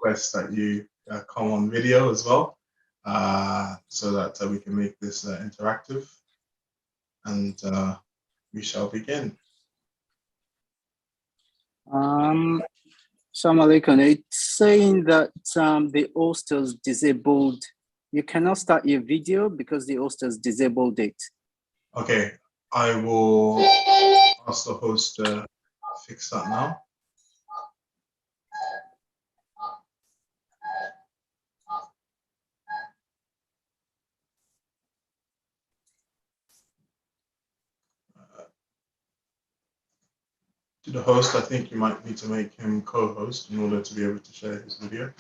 request that you come on video as well, so that we can make this interactive, and we shall begin. Assalamu alaikum. It's saying that the host has disabled. You cannot start your video because the host has disabled it. Okay, I will ask the host to fix that now. To the host, I think you might need to make him co-host in order to be able to share his video.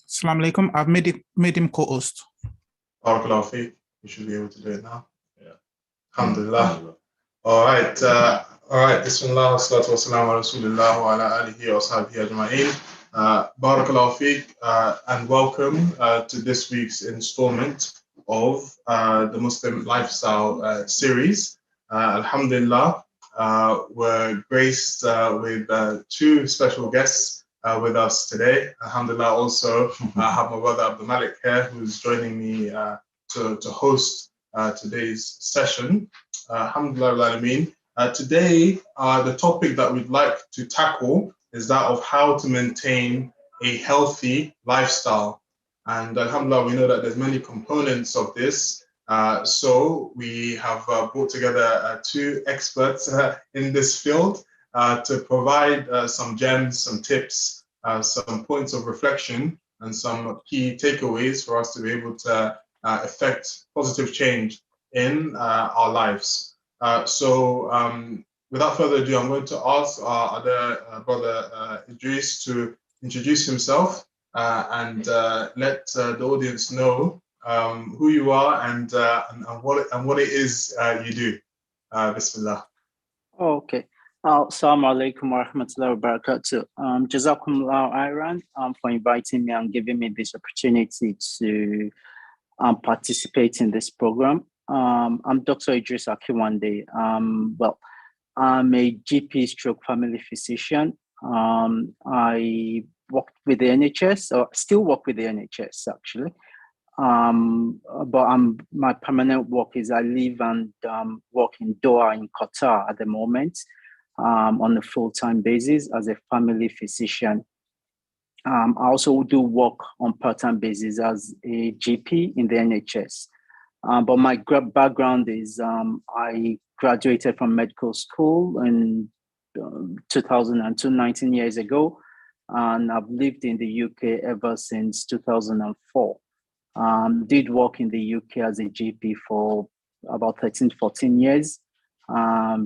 Assalamu alaikum. I've made him co-host. Barakallahu feek. You should be able to do it now. Yeah. Alhamdulillah. All right. Bismillah. Salatu wassalamu ala rasulillah wa ala alihi wa sahbihi ajma'in. Barakallahu feek, and welcome to this week's installment of the Muslim Lifestyle series. Alhamdulillah, we're graced with two special guests with us today. Alhamdulillah, also I have my brother Abdul Malik here, who's joining me to host today's session. Alhamdulillah, today the topic that we'd like to tackle is that of how to maintain a healthy lifestyle. And alhamdulillah, we know that there's many components of this. So we have brought together two experts in this field to provide some gems, some tips, some points of reflection, and some key takeaways for us to be able to effect positive change in our lives. Without further ado, I'm going to ask our other brother Idris to introduce himself and let the audience know who you are and what it is you do. Bismillah. Okay. Assalamu alaikum wa rahmatullahi wa barakatuh. Jazakumullah khairan for inviting me and giving me this opportunity to participate in this program. I'm Dr. Idris Akinwande. I'm a GP stroke family physician. I worked with the NHS, or still work with the NHS actually. But my permanent work is I live and work in Doha in Qatar at the moment on a full-time basis as a family physician. I also do work on part-time basis as a GP in the NHS. But my background is I graduated from medical school in 2002, 19 years ago, and I've lived in the UK ever since 2004. Did work in the UK as a GP for about 13, 14 years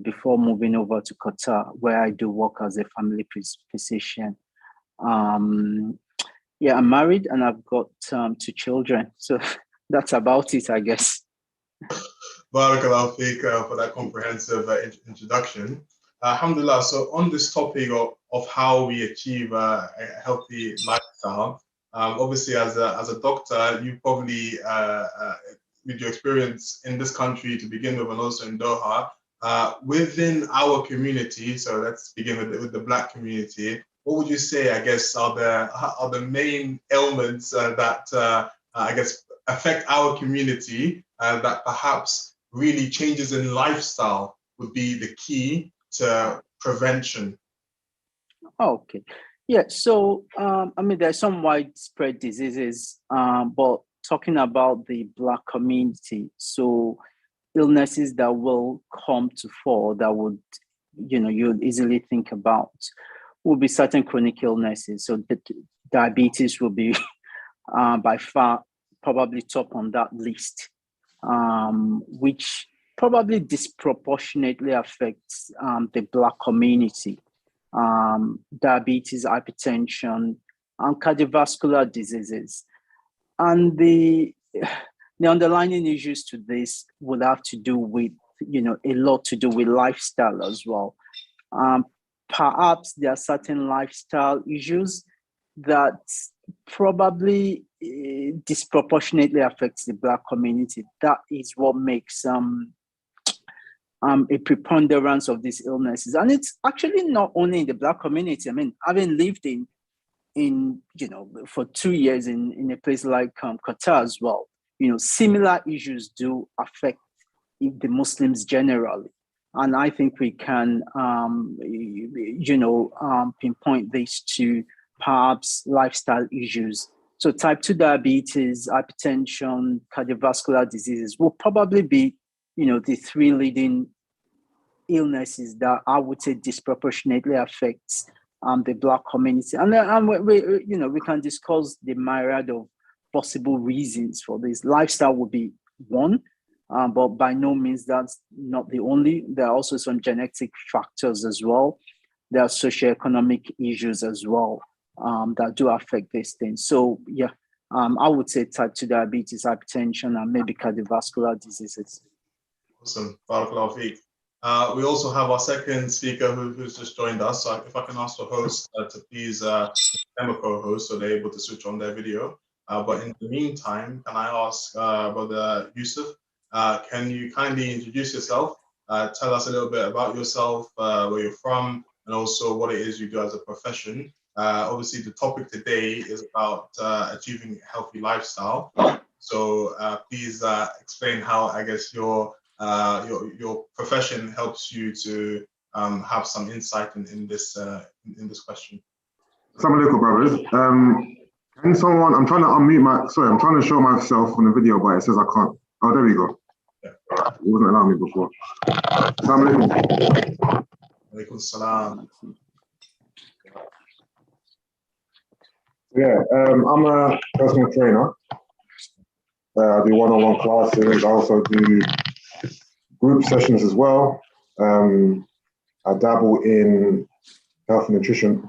before moving over to Qatar, where I do work as a family physician. Yeah, I'm married and I've got 2 children. So that's about it, I guess. Barakallahu feek for that comprehensive introduction. Alhamdulillah, so on this topic of how we achieve a healthy lifestyle, obviously as a doctor, you probably, with your experience in this country to begin with and also in Doha, within our community, so let's begin with the Black community, what would you say, I guess, are the main ailments that I guess affect our community that perhaps really changes in lifestyle would be the key to prevention? Okay. Yeah, so I mean, there's some widespread diseases, but talking about the Black community, so illnesses that will come to fore that would, you'd easily think about would be certain chronic illnesses. So diabetes will be by far probably top on that list, which probably disproportionately affects the Black community. Diabetes, hypertension, and cardiovascular diseases. And the underlying issues to this would have to do with, a lot to do with lifestyle as well. Perhaps there are certain lifestyle issues that, probably disproportionately affects the Black community. That is what makes a preponderance of these illnesses. And it's actually not only in the Black community. I mean, having lived in for 2 years in a place like Qatar as well, similar issues do affect the Muslims generally. And I think we can, pinpoint these to perhaps lifestyle issues. So type 2 diabetes, hypertension, cardiovascular diseases will probably be, the 3 leading illnesses that I would say disproportionately affects the Black community. And we can discuss the myriad of possible reasons for this. Lifestyle would be one, but by no means that's not the only. There are also some genetic factors as well. There are socioeconomic issues as well that do affect these things. So yeah, I would say type 2 diabetes, hypertension, and maybe cardiovascular diseases. Awesome. Barakallahu feek. We also have our second speaker who's just joined us. So if I can ask the host to please become a co-host so they're able to switch on their video. But in the meantime, can I ask Brother Yusuff, can you kindly introduce yourself, tell us a little bit about yourself, where you're from, and also what it is you do as a profession. Obviously, the topic today is about achieving a healthy lifestyle. So please explain how, I guess, your profession helps you to have some insight in this question. Assalamu alaikum, brothers. Can someone? I'm trying to unmute I'm trying to show myself on the video, but it says I can't. Oh, there we go. Yeah. It wasn't allowing me before. Assalamu alaikum. Alaikum salam. Yeah, I'm a personal trainer. I do one-on-one classes. I also do group sessions as well. I dabble in health and nutrition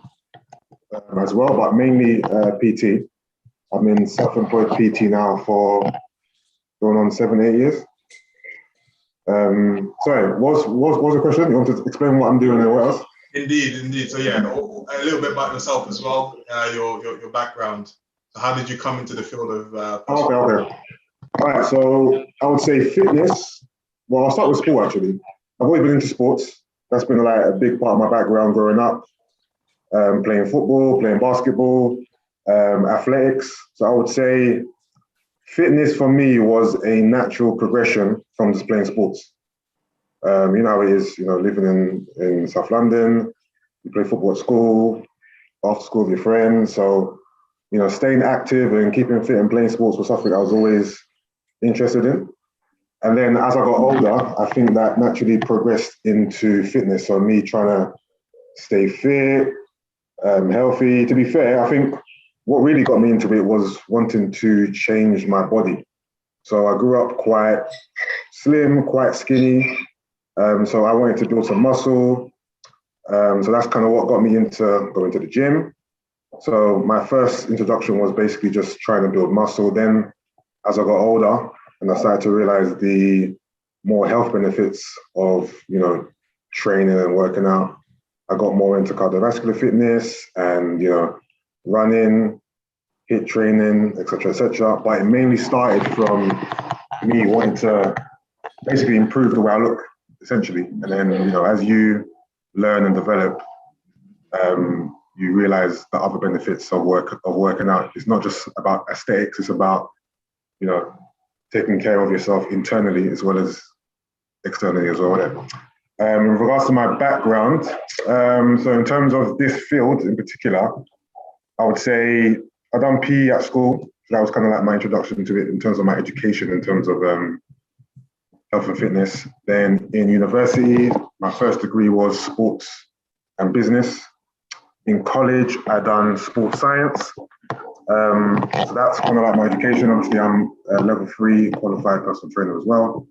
as well, but mainly PT. I'm in self-employed PT now for going on 7-8 years. Sorry, what was the question? You want to explain what I'm doing and what else? Indeed. So yeah, a little bit about yourself as well, your background. So how did you come into the field of? Okay. All right. So I would say fitness. Well, I'll start with sport actually. I've always been into sports. That's been like a big part of my background growing up. Playing football, playing basketball, athletics. So I would say fitness for me was a natural progression from just playing sports. You know how it is, living in South London, you play football at school, after school with your friends. So, staying active and keeping fit and playing sports was something I was always interested in. And then as I got older, I think that naturally progressed into fitness. So me trying to stay fit, healthy. To be fair, I think what really got me into it was wanting to change my body. So I grew up quite slim, quite skinny. So I wanted to build some muscle. So that's kind of what got me into going to the gym. So my first introduction was basically just trying to build muscle. Then as I got older and I started to realize the more health benefits of, training and working out, I got more into cardiovascular fitness and, running, HIIT training, etc. But it mainly started from me wanting to basically improve the way I look, essentially. And then, as you learn and develop, you realize the other benefits of working out. It's not just about aesthetics, it's about, taking care of yourself internally as well as externally as well. In regards to my background, so in terms of this field in particular, I would say I done PE at school. So that was kind of like my introduction to it in terms of my education, in terms of health and fitness. Then in university, my first degree was sports and business. In college, I done sports science. So that's kind of like my education. Obviously, I'm a level 3 qualified personal trainer as well.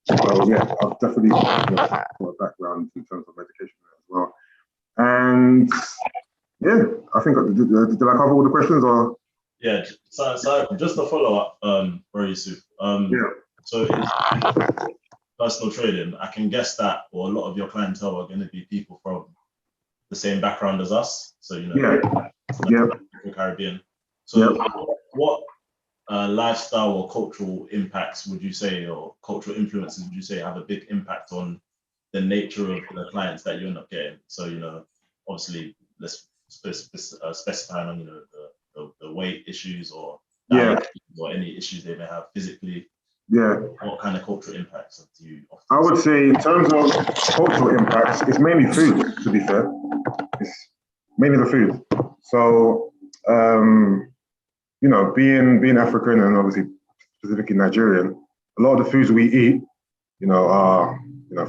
So yeah, I've definitely got a background in terms of education as well. And yeah, I think, did I cover all the questions or? Yeah, so just to follow up, for Yusuff. So in personal trading, I can guess that, or a lot of your clientele are going to be people from the same background as us. So, Yeah. Caribbean. So what lifestyle or cultural impacts would you say, or cultural influences would you say have a big impact on the nature of the clients that you end up getting? So, obviously let's specify on, the weight issues or or any issues they may have physically. What kind of cultural impacts do you often I would say in terms of cultural impacts, it's mainly food, to be fair. It's mainly the food. So, being African and obviously specifically Nigerian, a lot of the foods we eat, are,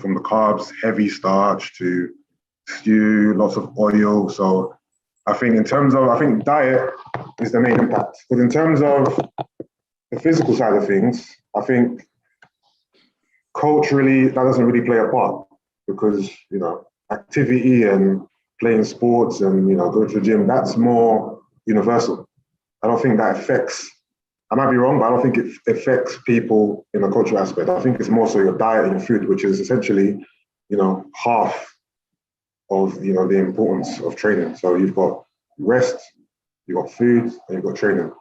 from the carbs, heavy starch to stew, lots of oil. So I think diet is the main impact. But in terms of the physical side of things, I think culturally that doesn't really play a part because, activity and playing sports and, going to the gym, that's more universal. I don't think that affects, I might be wrong, but I don't think it affects people in a cultural aspect. I think it's more so your diet and your food, which is essentially, half of, the importance of training. So you've got rest, you've got food, and you've got training.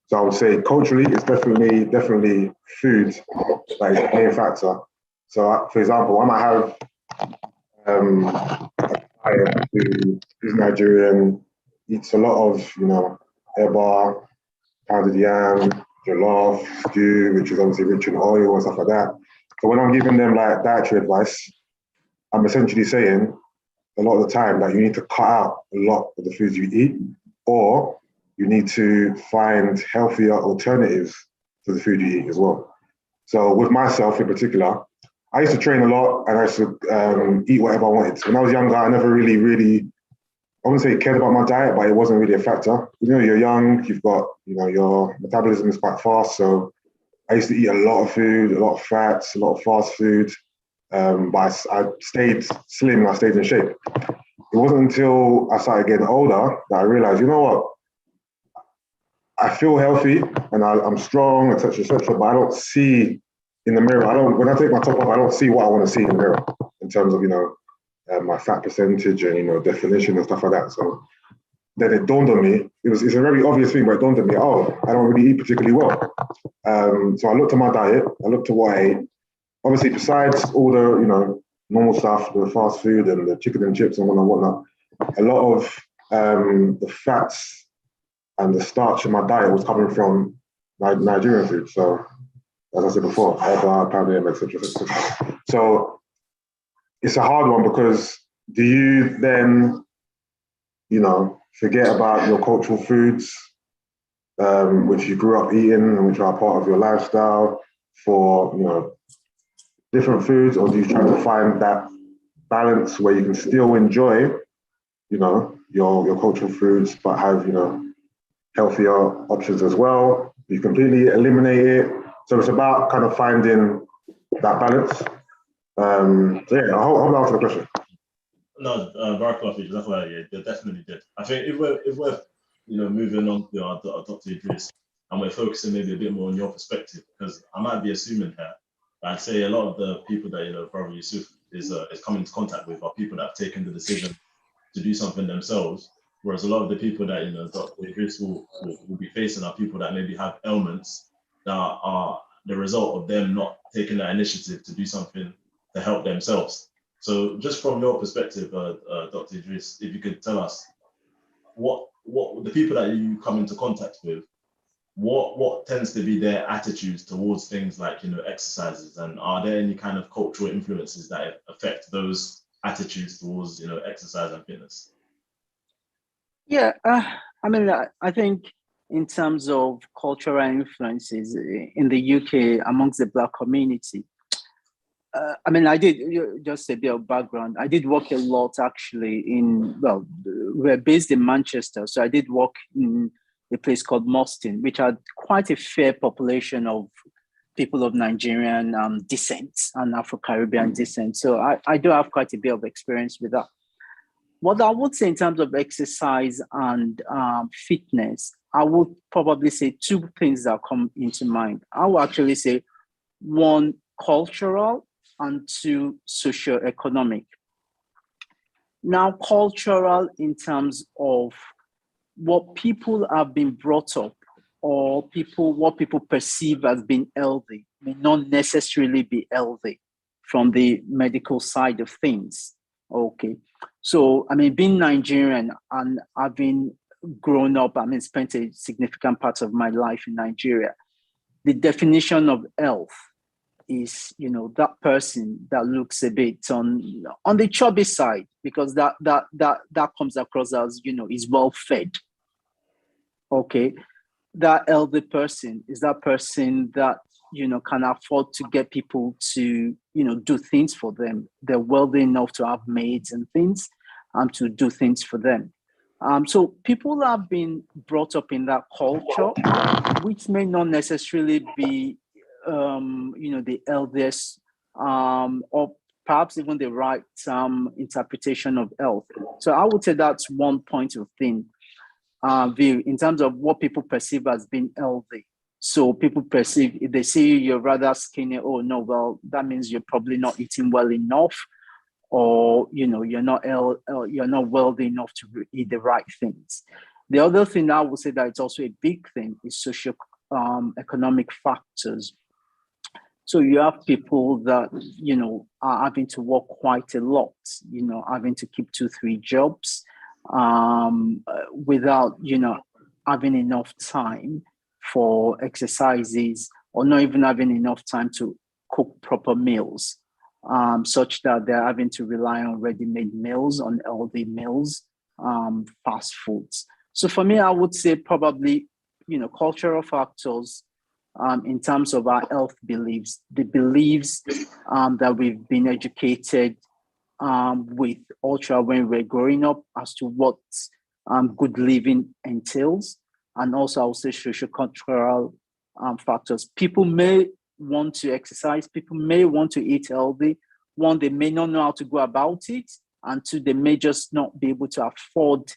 So I would say culturally, it's definitely food that is the main factor. So for example, I might have a client who is Nigerian, eats a lot of, eba, pounded yam, jollof, stew, which is obviously rich in oil and stuff like that. So when I'm giving them like dietary advice, I'm essentially saying a lot of the time that you need to cut out a lot of the foods you eat, or you need to find healthier alternatives to the food you eat as well. So with myself in particular, I used to train a lot and I used to eat whatever I wanted. When I was younger, I never really, I wouldn't say cared about my diet, but it wasn't really a factor. You're young, you've got, your metabolism is quite fast. So I used to eat a lot of food, a lot of fats, a lot of fast food. But I stayed slim, I stayed in shape. It wasn't until I started getting older that I realized, you know what? I feel healthy and I'm strong, etc., but I don't see in the mirror. When I take my top off, I don't see what I want to see in the mirror in terms of, my fat percentage and, definition and stuff like that. So then it dawned on me, it's a very obvious thing, but it dawned on me, I don't really eat particularly well. So I looked at my diet, I looked at what I ate. Obviously, besides all the, normal stuff, the fast food and the chicken and chips and whatnot, a lot of the fats and the starch in my diet was coming from Nigerian food. So, as I said before, eba, pounded yam, etc. So, it's a hard one because do you then, forget about your cultural foods, which you grew up eating and which are part of your lifestyle for, different foods, or do you try to find that balance where you can still enjoy, your cultural foods, but have, healthier options as well? You completely eliminate it. So it's about kind of finding that balance. So yeah, I hope I answered the question. No, Barakallah, yeah, they definitely did. I think if we're moving on to our Dr. Idris, and we're focusing maybe a bit more on your perspective, because I might be assuming here, but I'd say a lot of the people that Brother Yusuff is coming into contact with are people that have taken the decision to do something themselves, whereas a lot of the people that Dr. Idris will be facing are people that maybe have ailments that are the result of them not taking that initiative to do something to help themselves. So just from your perspective, Dr. Idris, if you could tell us what the people that you come into contact with, what tends to be their attitudes towards things like exercises, and are there any kind of cultural influences that affect those attitudes towards exercise and fitness? Yeah, I think in terms of cultural influences in the UK amongst the Black community, I did, just a bit of background, I did work a lot actually we're based in Manchester, so I did work in a place called Moston, which had quite a fair population of people of Nigerian descent and Afro-Caribbean descent. So I do have quite a bit of experience with that. What I would say in terms of exercise and fitness, I would probably say two things that come into mind. I would actually say one, cultural, and two, socio-economic. Now, cultural in terms of what people have been brought up, or what people perceive as being healthy may not necessarily be healthy from the medical side of things. Okay. So, I mean, being Nigerian and having grown up, I mean, spent a significant part of my life in Nigeria, the definition of health is, that person that looks a bit on the chubby side, because that comes across as, is well fed. Okay. That elder person is that person that, can afford to get people to, do things for them. They're wealthy enough to have maids and things, to do things for them. So people have been brought up in that culture, which may not necessarily be, the eldest, or perhaps even the right interpretation of health. So I would say that's one point of view in terms of what people perceive as being healthy. So people perceive, if they see you're rather skinny, oh no, well, that means you're probably not eating well enough, or you're not wealthy enough to eat the right things. The other thing I would say that it's also a big thing is social economic factors. So you have people that are having to work quite a lot, having to keep 2-3 jobs, without having enough time for exercises, or not even having enough time to cook proper meals, such that they're having to rely on ready-made meals, on healthy meals, fast foods. So for me, I would say probably cultural factors, in terms of our health beliefs, the beliefs that we've been educated with ultra when we're growing up as to what good living entails, and also I would say social-cultural factors. People may want to exercise, people may want to eat healthy. One, they may not know how to go about it, and two, they may just not be able to afford,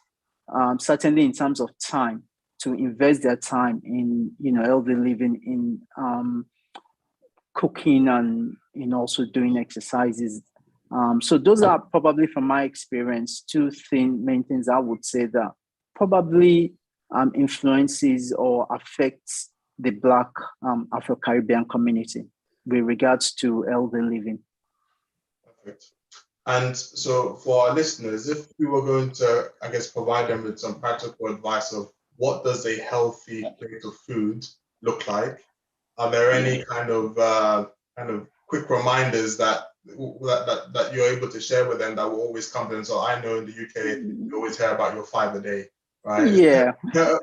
certainly in terms of time, to invest their time in healthy living, in cooking, and in also doing exercises. So those are probably, from my experience, two main things I would say that probably influences or affects the Black Afro-Caribbean community with regards to healthy living. Perfect. And so for our listeners, if we were going to, I guess, provide them with some practical advice of what does a healthy plate of food look like, are there any kind of quick reminders that you're able to share with them that will always come to them? So I know in the UK, you always hear about your 5 a day, right? Yeah. but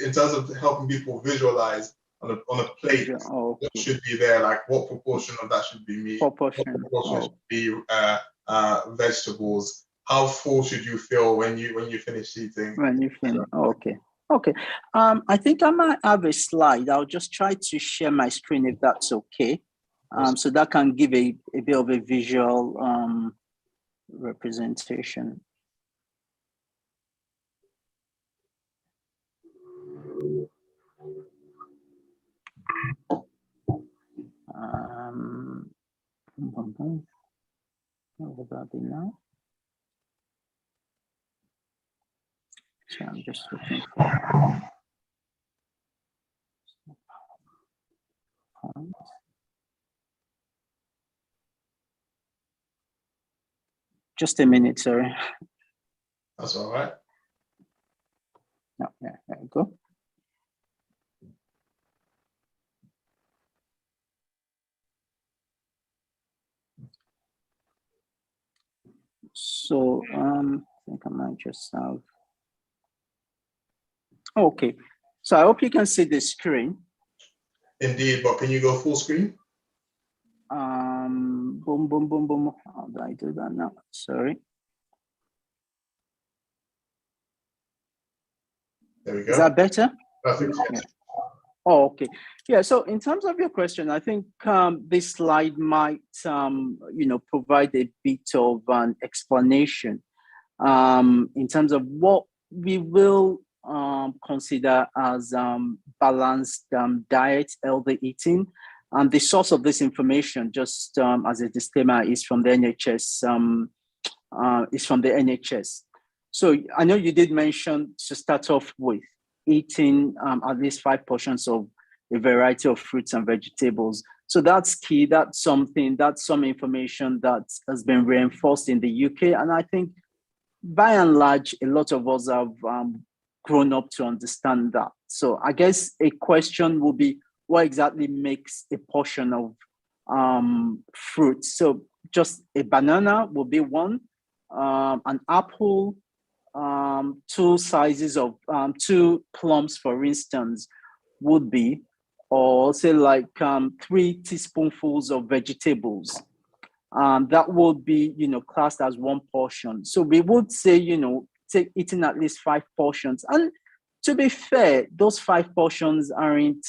in terms of helping people visualize on a plate, what should be there? Like what proportion of that should be meat? What proportion should be vegetables? How full should you feel when you finish eating? When you finish, okay. I think I might have a slide. I'll just try to share my screen if that's okay. So that can give a bit of a visual representation. What would that be now? So I'm just looking for just a minute, sorry. That's all right. No, yeah, there we go. So I think I might just have. Okay, so I hope you can see the screen. Indeed, but can you go full screen? Boom, boom, boom, boom. How do I do that now? Sorry. There we go. Is that better? Perfect. Yeah. Oh, okay. Yeah. So in terms of your question, I think this slide might, provide a bit of an explanation in terms of what we will consider as balanced diet, healthy eating. The source of this information, just as a disclaimer, is from the NHS. So I know you did mention to start off with eating at least 5 portions of a variety of fruits and vegetables. So that's key. That's some information that has been reinforced in the UK. And I think by and large, a lot of us have grown up to understand that. So I guess a question will be, what exactly makes a portion of fruit? So just a banana will be one, an apple, 2 sizes of 2 plums, for instance, would be, or say like 3 teaspoonfuls of vegetables. That would be, classed as 1 portion. So we would say, eating at least 5 portions. And to be fair, those 5 portions aren't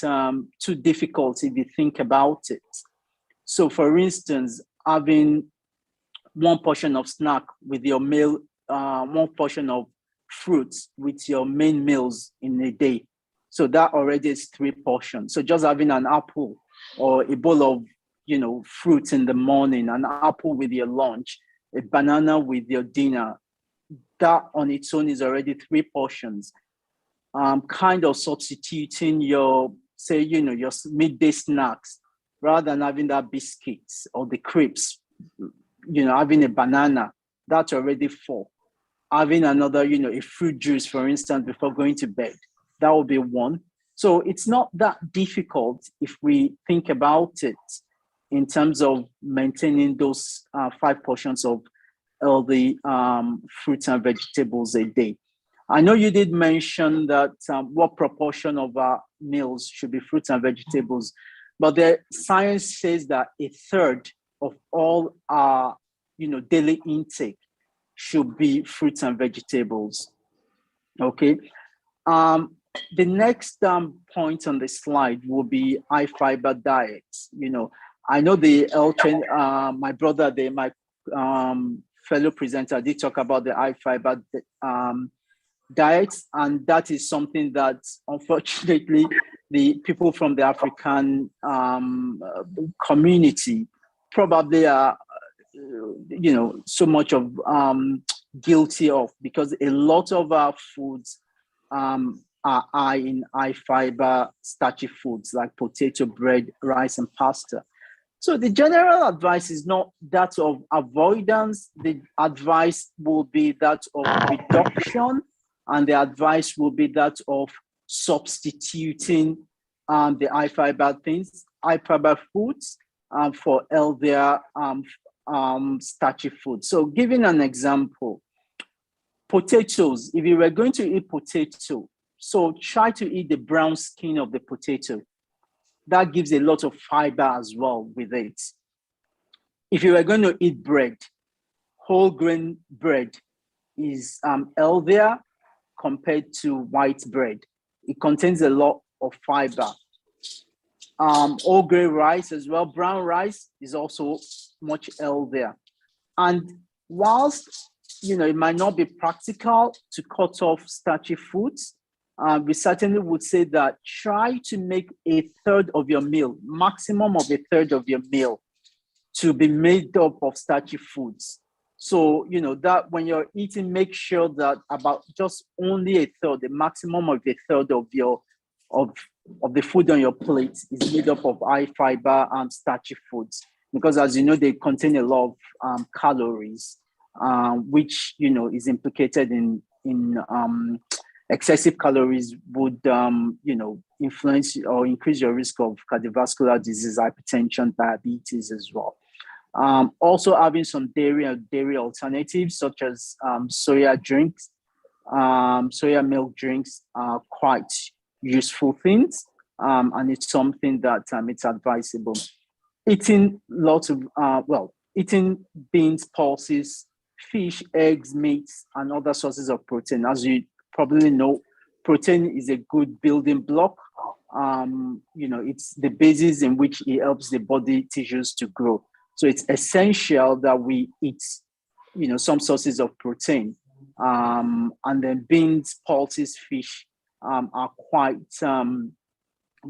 too difficult if you think about it. So for instance, having 1 portion of snack with your meal, 1 portion of fruits with your main meals in a day. So that already is 3 portions. So just having an apple or a bowl of, fruits in the morning, an apple with your lunch, a banana with your dinner, that on its own is already 3 portions. Kind of substituting your, say, your midday snacks, rather than having that biscuits or the crepes, having a banana, that's already 4. Having another, a fruit juice, for instance, before going to bed, that will be 1. So it's not that difficult if we think about it in terms of maintaining those 5 portions of healthy fruits and vegetables a day. I know you did mention that what proportion of our meals should be fruits and vegetables, but the science says that 1/3 of all our, daily intake should be fruits and vegetables. Okay. The next point on the slide will be high fiber diets. I know the my brother, my fellow presenter, did talk about the high fiber diets, and that is something that unfortunately the people from the African community probably are, so much of guilty of, because a lot of our foods are high in high fiber starchy foods like potato, bread, rice, and pasta. So the general advice is not that of avoidance. The advice will be that of reduction, and the advice will be that of substituting the high fiber foods for healthier starchy food. So giving an example, potatoes, if you were going to eat potato, so try to eat the brown skin of the potato. That gives a lot of fiber as well with it. If you were going to eat bread, whole grain bread is healthier compared to white bread. It contains a lot of fiber. Whole grain rice as well, brown rice is also much healthier. And whilst it might not be practical to cut off starchy foods, we certainly would say that try to make 1/3 of your meal, maximum of 1/3 of your meal, to be made up of starchy foods. So, that when you're eating, make sure that about just only 1/3, the maximum of 1/3 of your of the food on your plate is made up of high fiber and starchy foods, because as you know, they contain a lot of calories, which is implicated in excessive calories would influence or increase your risk of cardiovascular disease, hypertension, diabetes as well. Also having some dairy alternatives such as soya drinks, soya milk drinks are quite useful things, and it's something that it's advisable. Eating eating beans, pulses, fish, eggs, meats, and other sources of protein. As you probably know, protein is a good building block. It's the basis in which it helps the body tissues to grow. So it's essential that we eat, some sources of protein. And then beans, pulses, fish are quite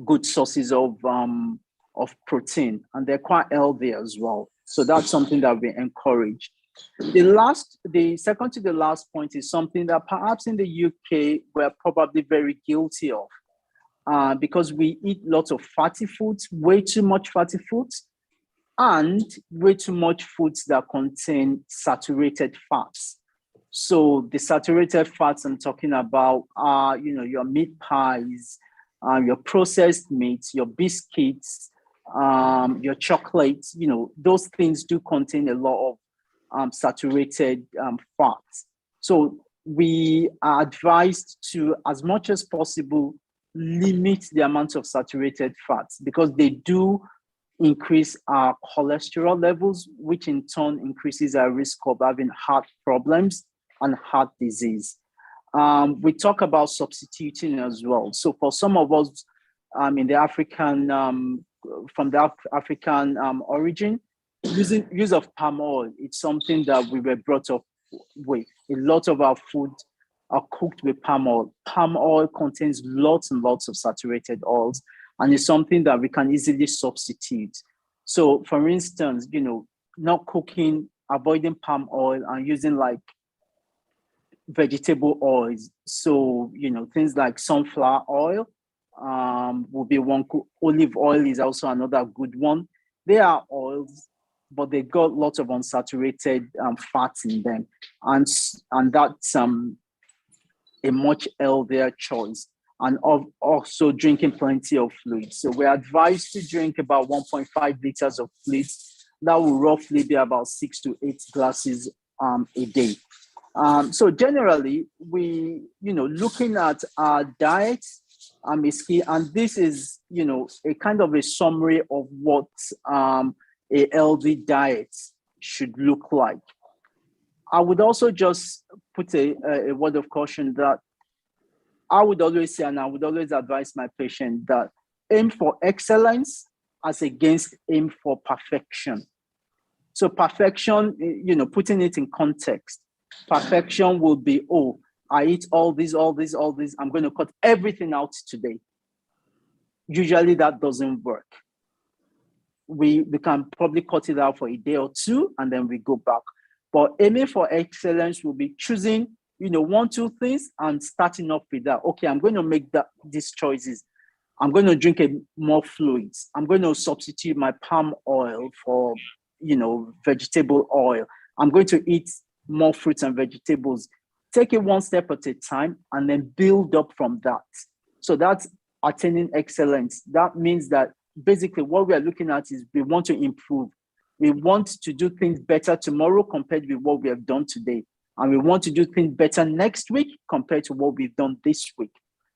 good sources of protein, and they're quite healthy as well. So that's something that we encourage. The second to the last point is something that perhaps in the UK we're probably very guilty of, because we eat lots of fatty foods, way too much fatty foods, and way too much foods that contain saturated fats. So the saturated fats I'm talking about are, your meat pies, your processed meats, your biscuits, your chocolates. Those things do contain a lot of saturated fats. So we are advised to, as much as possible, limit the amount of saturated fats because they do increase our cholesterol levels, which in turn increases our risk of having heart problems and heart disease. We talk about substituting as well. So for some of us in the African, from the African origin, use of palm oil, it's something that we were brought up with. A lot of our food are cooked with palm oil. Palm oil contains lots and lots of saturated oils, and it's something that we can easily substitute. So for instance, not cooking, avoiding palm oil and using like vegetable oils. So, things like sunflower oil will be one. Olive oil is also another good one. They are oils, but they got lots of unsaturated fats in them. And that's a much healthier choice. And also drinking plenty of fluids. So we're advised to drink about 1.5 liters of fluids. That will roughly be about 6 to 8 glasses a day. So generally, we, looking at our diet is key. And this is, a kind of a summary of what a healthy diet should look like. I would also just put a word of caution that I would always say, and I would always advise my patient that aim for excellence as against aim for perfection. So perfection, putting it in context, perfection will be, I eat all this. I'm going to cut everything out today. Usually that doesn't work. We can probably cut it out for a day or two, and then we go back. But aiming for excellence will be choosing, 1, 2 things and starting up with that. Okay, I'm going to make these choices. I'm going to drink more fluids. I'm going to substitute my palm oil for, vegetable oil. I'm going to eat more fruits and vegetables. Take it one step at a time and then build up from that. So that's attaining excellence. That means that basically what we are looking at is we want to improve. We want to do things better tomorrow compared with what we have done today. And we want to do things better next week compared to what we've done this week.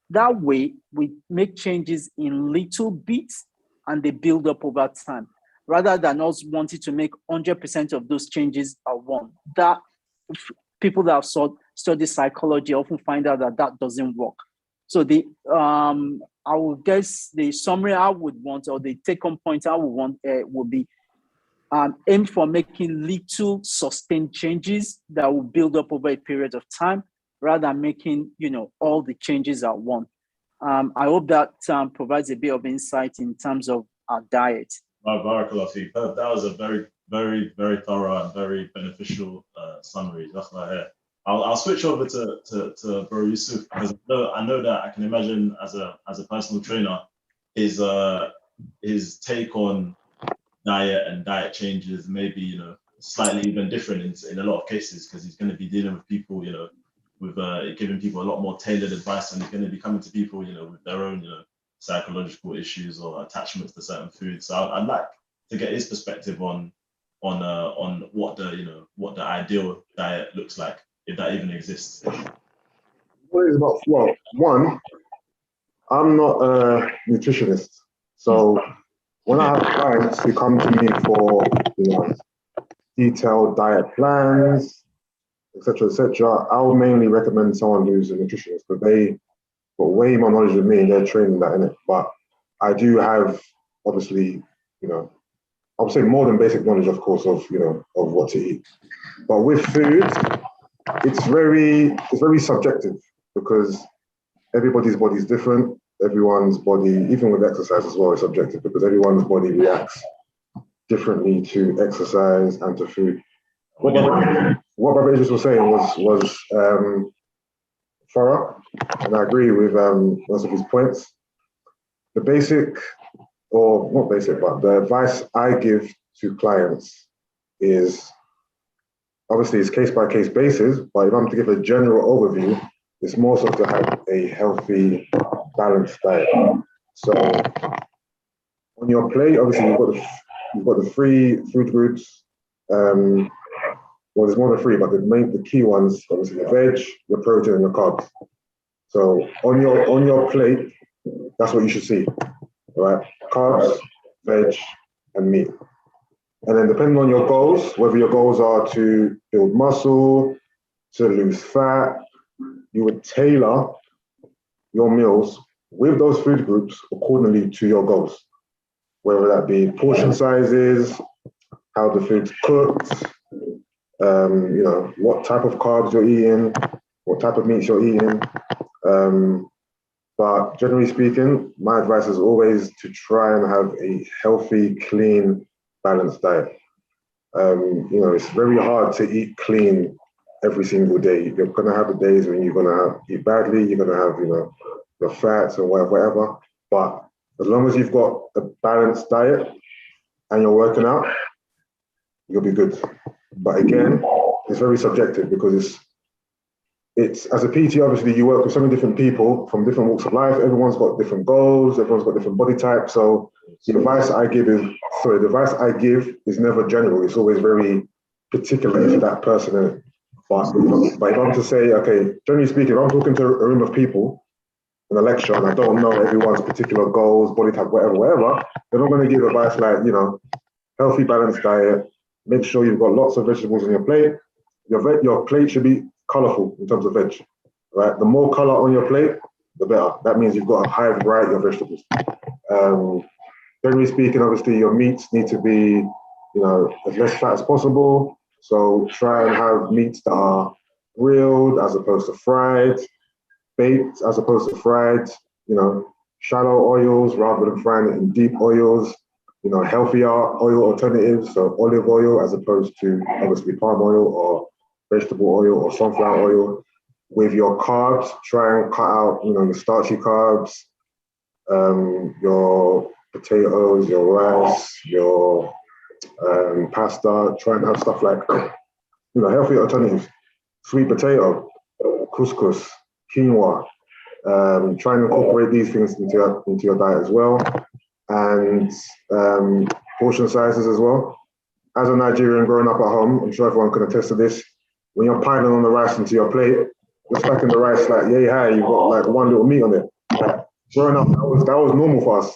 That way, we make changes in little bits and they build up over time, rather than us wanting to make 100% of those changes at once. That people that have studied psychology often find out that doesn't work. So I would guess the summary I would want, or the take-home point I would want would be aim for making little sustained changes that will build up over a period of time, rather than making, all the changes at once. I hope that provides a bit of insight in terms of our diet. Barakallah Feek. That was a very, very, very thorough and very beneficial summary. That's what I hear. I'll switch over to Bro Yusuff, because I know that I can imagine as a personal trainer, his take on diet and diet changes maybe slightly even different in a lot of cases, because he's going to be dealing with people with giving people a lot more tailored advice, and he's going to be coming to people with their own psychological issues or attachments to certain foods. So I'd like to get his perspective on what the ideal diet looks like, if that even exists. What is about, well, one, I'm not a nutritionist, so when I have clients who come to me for detailed diet plans, etc., I'll mainly recommend someone who's a nutritionist, because they got way more knowledge than me. They're training that in it. But I do have, obviously, I would say more than basic knowledge, of course, of what to eat. But with food, it's very subjective, because everybody's body is different. Everyone's body, even with exercise as well, is subjective, because everyone's body reacts differently to exercise and to food. What Brother Idris was saying was thorough, and I agree with most of his points. The basic, or not basic, but the advice I give to clients is, obviously it's case-by-case basis, but if I'm to give a general overview, it's more so to have a healthy, balanced diet. So on your plate, obviously you've got the three food groups. Well, there's more than three, but the key ones, obviously the veg, your protein, and your carbs. So on your plate, that's what you should see, right? Carbs, veg, and meat. And then depending on your goals, whether your goals are to build muscle, to lose fat, you would tailor your meals with those food groups accordingly to your goals, whether that be portion sizes, how the food's cooked, what type of carbs you're eating, what type of meats you're eating. But generally speaking, my advice is always to try and have a healthy, clean, balanced diet. It's very hard to eat clean every single day. You're gonna have the days when you're gonna eat badly, you're gonna have, your fats or whatever. But as long as you've got a balanced diet and you're working out, you'll be good. But again, it's very subjective because it's as a PT, obviously you work with so many different people from different walks of life. Everyone's got different goals, everyone's got different body types. So the advice I give is never general. It's always very particular to that person. But if I'm to say, okay, generally speaking, if I'm talking to a room of people in a lecture and I don't know everyone's particular goals, body type, whatever, then I'm going to give advice like, healthy, balanced diet. Make sure you've got lots of vegetables on your plate. Your plate should be colorful in terms of veg, right? The more color on your plate, the better. That means you've got a high variety of vegetables. Generally speaking, obviously your meats need to be, as less fat as possible. So try and have meats that are grilled as opposed to fried, baked as opposed to fried, shallow oils rather than frying it in deep oils, healthier oil alternatives, so olive oil as opposed to obviously palm oil or vegetable oil or sunflower oil. With your carbs, try and cut out, your starchy carbs, your potatoes, your rice, your pasta. Try and have stuff like, healthy alternatives. Sweet potato, couscous, quinoa. Try and incorporate these things into your diet as well. And portion sizes as well. As a Nigerian growing up at home, I'm sure everyone can attest to this. When you're piling on the rice into your plate, you're stacking the rice like, yeah, you've got like one little meat on it. Growing up, that was normal for us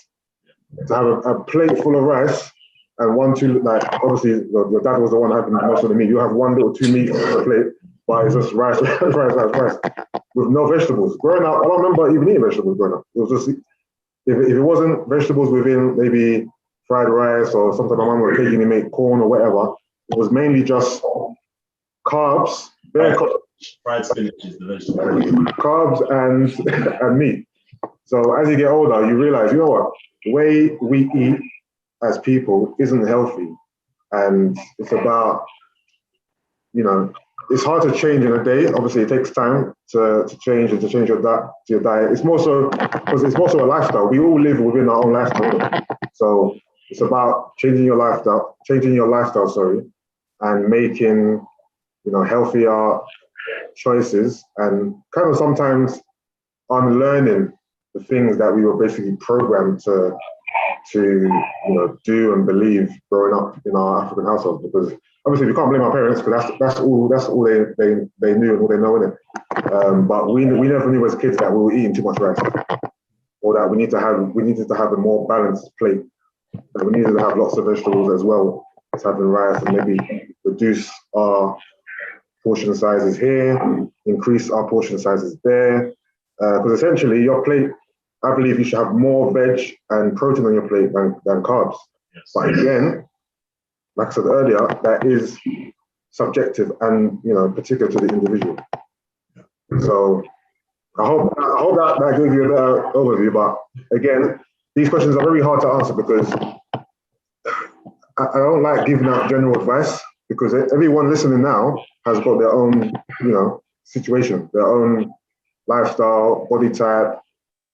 to have a plate full of rice and obviously your dad was the one having most of the meat. You have one little 2 meat on the plate, but it's just rice, rice, with no vegetables. Growing up, I don't remember even eating vegetables growing up. It was just, if it wasn't vegetables within maybe fried rice or sometimes my mum would occasionally make corn or whatever, it was mainly just carbs, fried spinach is the vegetable. Carbs and meat. So as you get older, you realize, what? The way we eat as people isn't healthy. And it's about, it's hard to change in a day. Obviously, it takes time to change and to change your diet. It's more so because it's more so a lifestyle. We all live within our own lifestyle. So it's about changing your lifestyle, and making, healthier choices and kind of sometimes unlearning the things that we were basically programmed to do and believe growing up in our African households. Because obviously we can't blame our parents because that's all they knew and all they know, innit? But we never knew as kids that we were eating too much rice, or that we needed to have a more balanced plate. That we needed to have lots of vegetables as well as having rice, and maybe reduce our portion sizes here, increase our portion sizes there. Because essentially your plate, I believe you should have more veg and protein on your plate than carbs. Yes. But again, like I said earlier, that is subjective and particular to the individual. So I hope that gives you a better overview. But again, these questions are very hard to answer because I don't like giving out general advice because everyone listening now has got their own, situation, their own lifestyle, body type,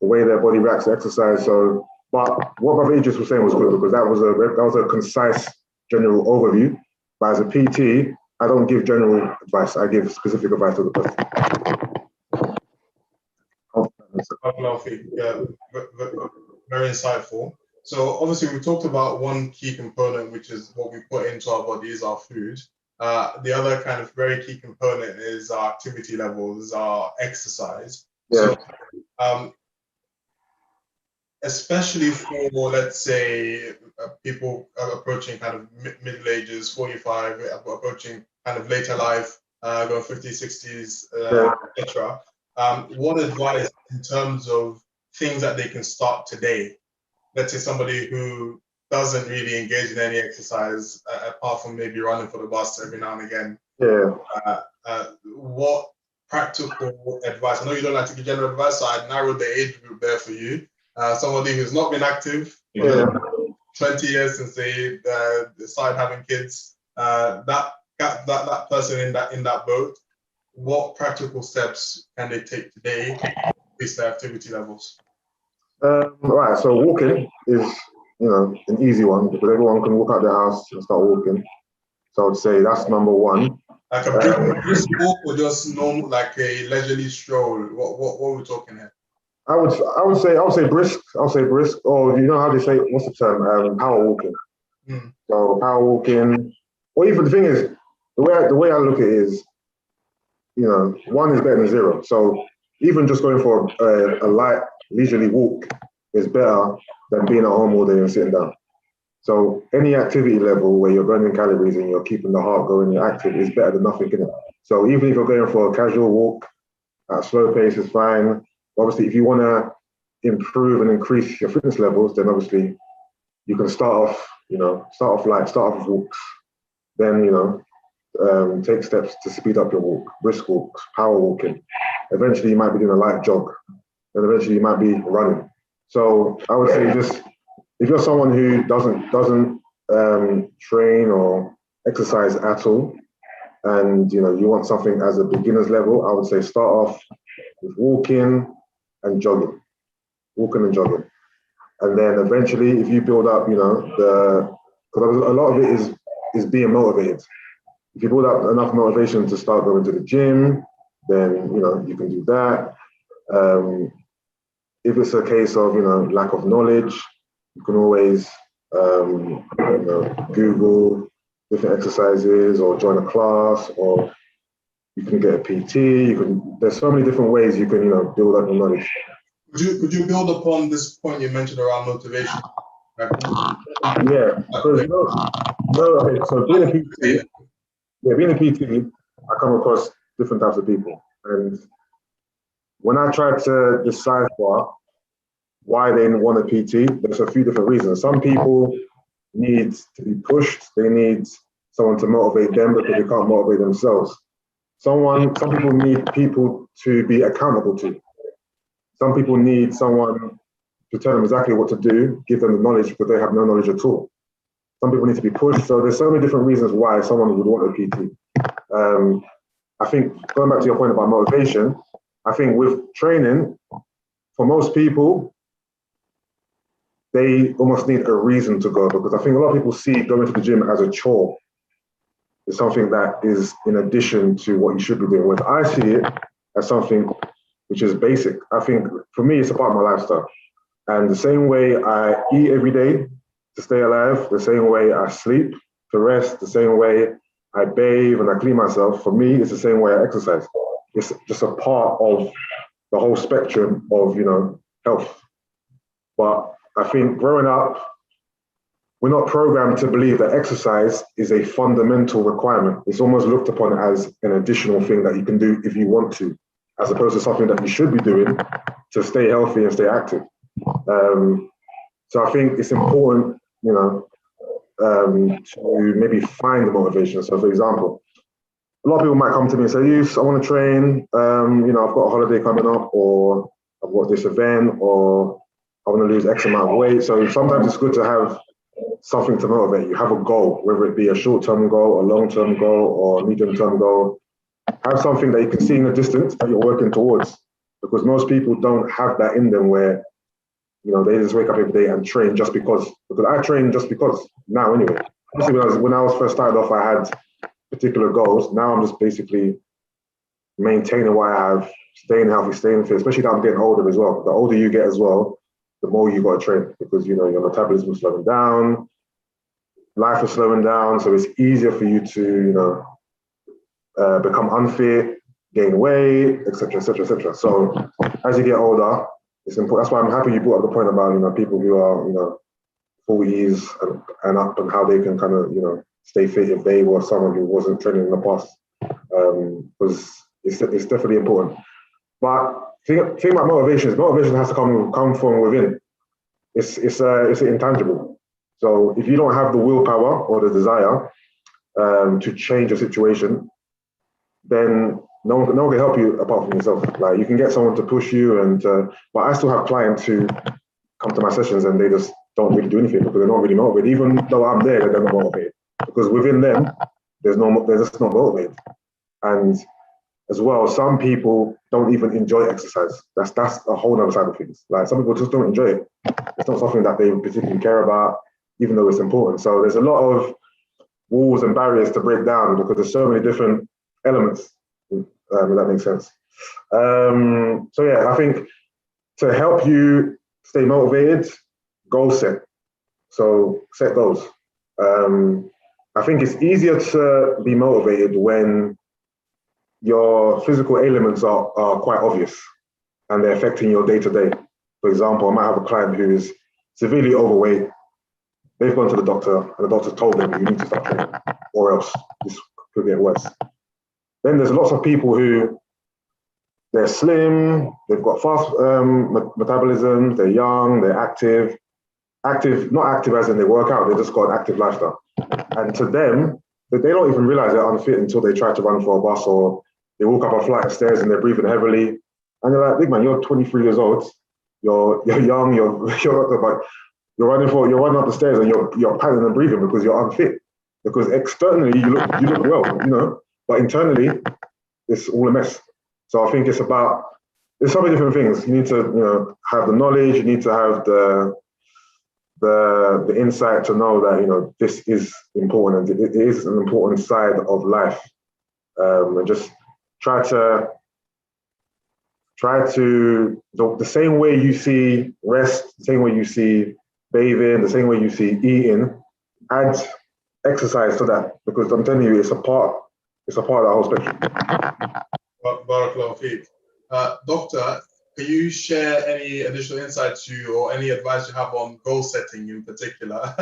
the way their body reacts to exercise. So, but what Brother Idris was saying was good, because that was a concise general overview. But as a PT, I don't give general advice. I give specific advice to the person. Yeah, very insightful. So obviously we talked about one key component, which is what we put into our bodies, our food. The other kind of very key component is our activity levels, our exercise. Yeah. So especially for, let's say, people approaching kind of middle ages, 45, approaching kind of later life, going 50s, 60s, etc. What advice in terms of things that they can start today? Let's say somebody who doesn't really engage in any exercise apart from maybe running for the bus every now and again. Yeah. What practical advice? I know you don't like to give general advice, so I narrowed the age group there for you. Somebody who's not been active for 20 years since they started having kids. That person in that boat. What practical steps can they take today to increase their activity levels? Right, so walking is, an easy one, because everyone can walk out their house and start walking. So I would say that's number one. Like a brisk walk, or just normal, like a leisurely stroll? What are we talking here? I would say brisk. I'll say brisk. Or you know how they say, what's the term? Power walking. So power walking. Or even the thing is, the way I look at it is, one is better than zero. So even just going for a light leisurely walk is better than being at home all day and sitting down. So any activity level where you're burning calories and you're keeping the heart going, you're active, is better than nothing, isn't it? So even if you're going for a casual walk at a slow pace is fine. Obviously, if you want to improve and increase your fitness levels, then obviously you can start off with walks. Then, take steps to speed up your walk, brisk walks, power walking. Eventually, you might be doing a light jog, and eventually you might be running. So I would say just, if you're someone who doesn't train or exercise at all, and you want something as a beginner's level, I would say start off with walking and jogging, and then eventually, if you build up, because a lot of it is being motivated. If you build up enough motivation to start going to the gym, then you can do that. If it's a case of lack of knowledge, you can always Google different exercises or join a class, or you can get a PT. There's so many different ways you can build up your knowledge. Could you build upon this point you mentioned around motivation? Yeah. So being a PT, I come across different types of people, and when I try to decipher why they want a PT, there's a few different reasons. Some people need to be pushed. They need someone to motivate them because they can't motivate themselves. Some people need people to be accountable to. Some people need someone to tell them exactly what to do, give them the knowledge, but they have no knowledge at all. Some people need to be pushed. So there's so many different reasons why someone would want a PT. I think, going back to your point about motivation, I think with training, for most people, they almost need a reason to go, because I think a lot of people see going to the gym as a chore. It's something that is in addition to what you should be doing. Whereas I see it as something which is basic. I think for me, it's a part of my lifestyle. And the same way I eat every day to stay alive, the same way I sleep to rest, the same way I bathe and I clean myself, for me, it's the same way I exercise. It's just a part of the whole spectrum of, health. But I think growing up, we're not programmed to believe that exercise is a fundamental requirement. It's almost looked upon as an additional thing that you can do if you want to, as opposed to something that you should be doing to stay healthy and stay active. So I think it's important, to maybe find the motivation. So for example, a lot of people might come to me and say, I want to train, I've got a holiday coming up, or I've got this event, or I want to lose X amount of weight. So sometimes it's good to have something to motivate you. Have a goal, whether it be a short-term goal, a long-term goal, or a medium-term goal. Have something that you can see in the distance that you're working towards. Because most people don't have that in them where, you know, they just wake up every day and train just because. Because I train just because now anyway. Obviously, when I was first started off, I had particular goals. Now I'm just basically maintaining what I have, staying healthy, staying fit, especially that I'm getting older as well. The older you get as well, the more you got to train because, you know, your metabolism is slowing down, life is slowing down. So it's easier for you to, you know, become unfit, gain weight, etc., etc., etc. So as you get older, it's important. That's why I'm happy you brought up the point about, you know, people who are, you know, 40s and up and how they can kind of, you know, stay fit if they were someone who wasn't training in the past. Because it's definitely important. But thing about motivation has to come from within. It's intangible. So if you don't have the willpower or the desire to change a situation, then no one can help you apart from yourself. Like you can get someone to push you, and but I still have clients who come to my sessions and they just don't really do anything because they're not really motivated. Even though I'm there, they're not motivated because within them, they're just not motivated. And as well, some people don't even enjoy exercise. That's a whole other side of things. Like some people just don't enjoy it. It's not something that they particularly care about, even though it's important. So there's a lot of walls and barriers to break down because there's so many different elements. If that makes sense. So yeah, I think to help you stay motivated, goal set. So set goals. I think it's easier to be motivated when your physical ailments are quite obvious and they're affecting your day-to-day. For example, I might have a client who is severely overweight. They've gone to the doctor and the doctor told them you need to start training or else this could get worse. Then there's lots of people who they're slim, they've got fast metabolism, they're young, they're active, not active as in they work out, they just got an active lifestyle. And to them, they don't even realize they're unfit until they try to run for a bus or they walk up a flight of stairs and they're breathing heavily. And they're like, big man, you're 23 years old, you're young, you're running up the stairs and you're panting and breathing because you're unfit. Because externally you look well, you know, but internally it's all a mess. So I think there's so many different things. You need to, you know, have the knowledge, you need to have the insight to know that, you know, this is important and it is an important side of life. And just try to the same way you see rest, the same way you see bathing, the same way you see eating, add exercise to that because I'm telling you, it's a part of the whole spectrum. Barakallahu Feek. Doctor, can you share any additional insights or any advice you have on goal setting in particular?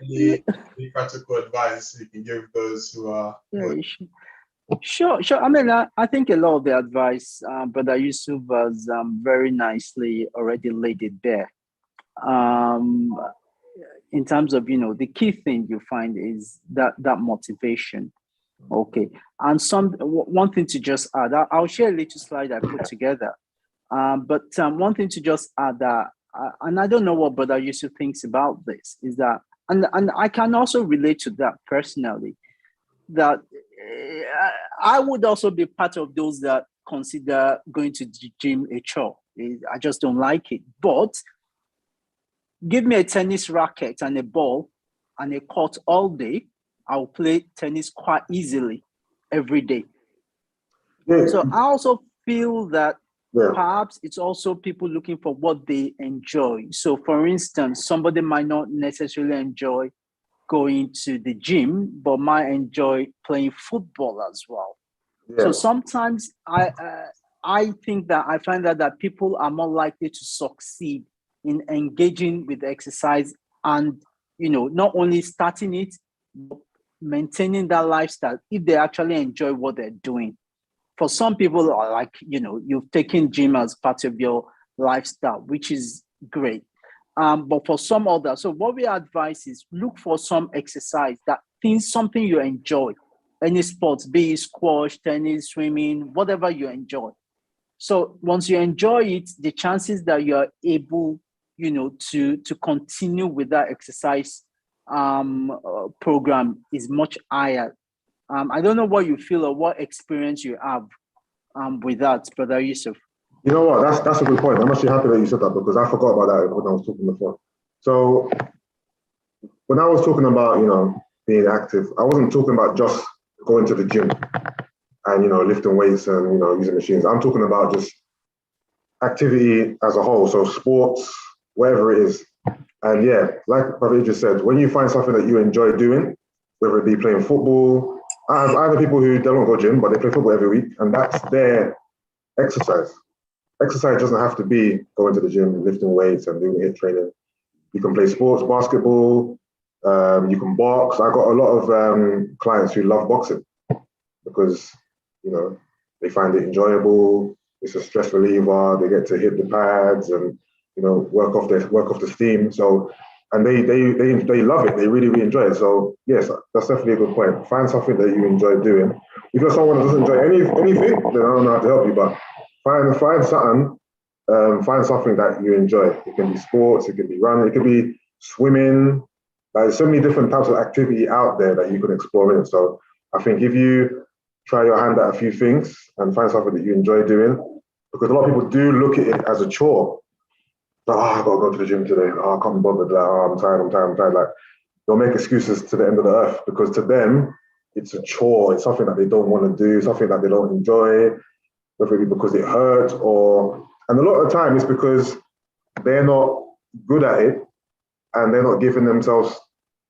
Any practical advice you can give those who are... Sure. I mean, I think a lot of the advice Brother Yusuff has very nicely already laid it bare. In terms of, you know, the key thing you find is that motivation. Okay. And one thing to just add, I'll share a little slide I put together. But one thing to just add that, and I don't know what Brother Yusuff thinks about this, is that, and I can also relate to that personally, that I would also be part of those that consider going to the gym a chore. I just don't like it. But give me a tennis racket and a ball and a court all day, I'll play tennis quite easily every day. Yeah. So I also feel that perhaps it's also people looking for what they enjoy. So for instance, somebody might not necessarily enjoy going to the gym, but might enjoy playing football as well. Yeah. So sometimes I think that I find that people are more likely to succeed in engaging with exercise and, you know, not only starting it, but maintaining that lifestyle if they actually enjoy what they're doing. For some people are like, you know, you've taken gym as part of your lifestyle, which is great. But for some others, so what we advise is look for some exercise something you enjoy. Any sports, be it squash, tennis, swimming, whatever you enjoy. So once you enjoy it, the chances that you're able to continue with that exercise program is much higher. I don't know what you feel or what experience you have with that, Brother Yusuff. You know what? That's a good point. I'm actually happy that you said that because I forgot about that when I was talking before. So when I was talking about, being active, I wasn't talking about just going to the gym and, lifting weights and, using machines. I'm talking about just activity as a whole. So sports, whatever it is. And yeah, like Brother Idris said, when you find something that you enjoy doing, whether it be playing football, I have people who don't go gym, but they play football every week, and that's their exercise. Exercise doesn't have to be going to the gym, lifting weights and doing HIIT training. You can play sports, basketball, you can box. I got a lot of clients who love boxing because, they find it enjoyable. It's a stress reliever. They get to hit the pads and, work off the steam. So, and they love it. They really, really enjoy it. So yes, that's definitely a good point. Find something that you enjoy doing. If you're someone that doesn't enjoy anything, then I don't know how to help you, but find something. Find something that you enjoy. It can be sports, it can be running, it could be swimming. There's so many different types of activity out there that you can explore in. So I think if you try your hand at a few things and find something that you enjoy doing, because a lot of people do look at it as a chore. Like, I gotta go to the gym today. I can't be bothered. Like, I'm tired. Like, they'll make excuses to the end of the earth because to them, it's a chore. It's something that they don't want to do, something that they don't enjoy, whether it be because it hurts and a lot of the time it's because they're not good at it and they're not giving themselves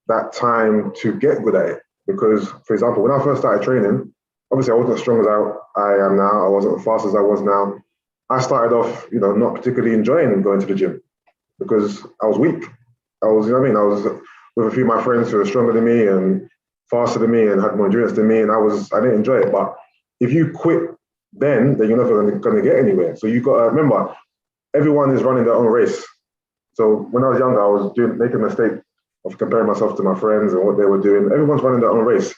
that time to get good at it. Because, for example, when I first started training, obviously I wasn't as strong as I am now. I wasn't as fast as I was now. I started off, not particularly enjoying going to the gym because I was weak. I was with a few of my friends who were stronger than me and faster than me and had more endurance than me, and I didn't enjoy it. But if you quit then you're never going to get anywhere. So you got to remember, everyone is running their own race. So when I was younger, I was making a mistake of comparing myself to my friends and what they were doing. Everyone's running their own race.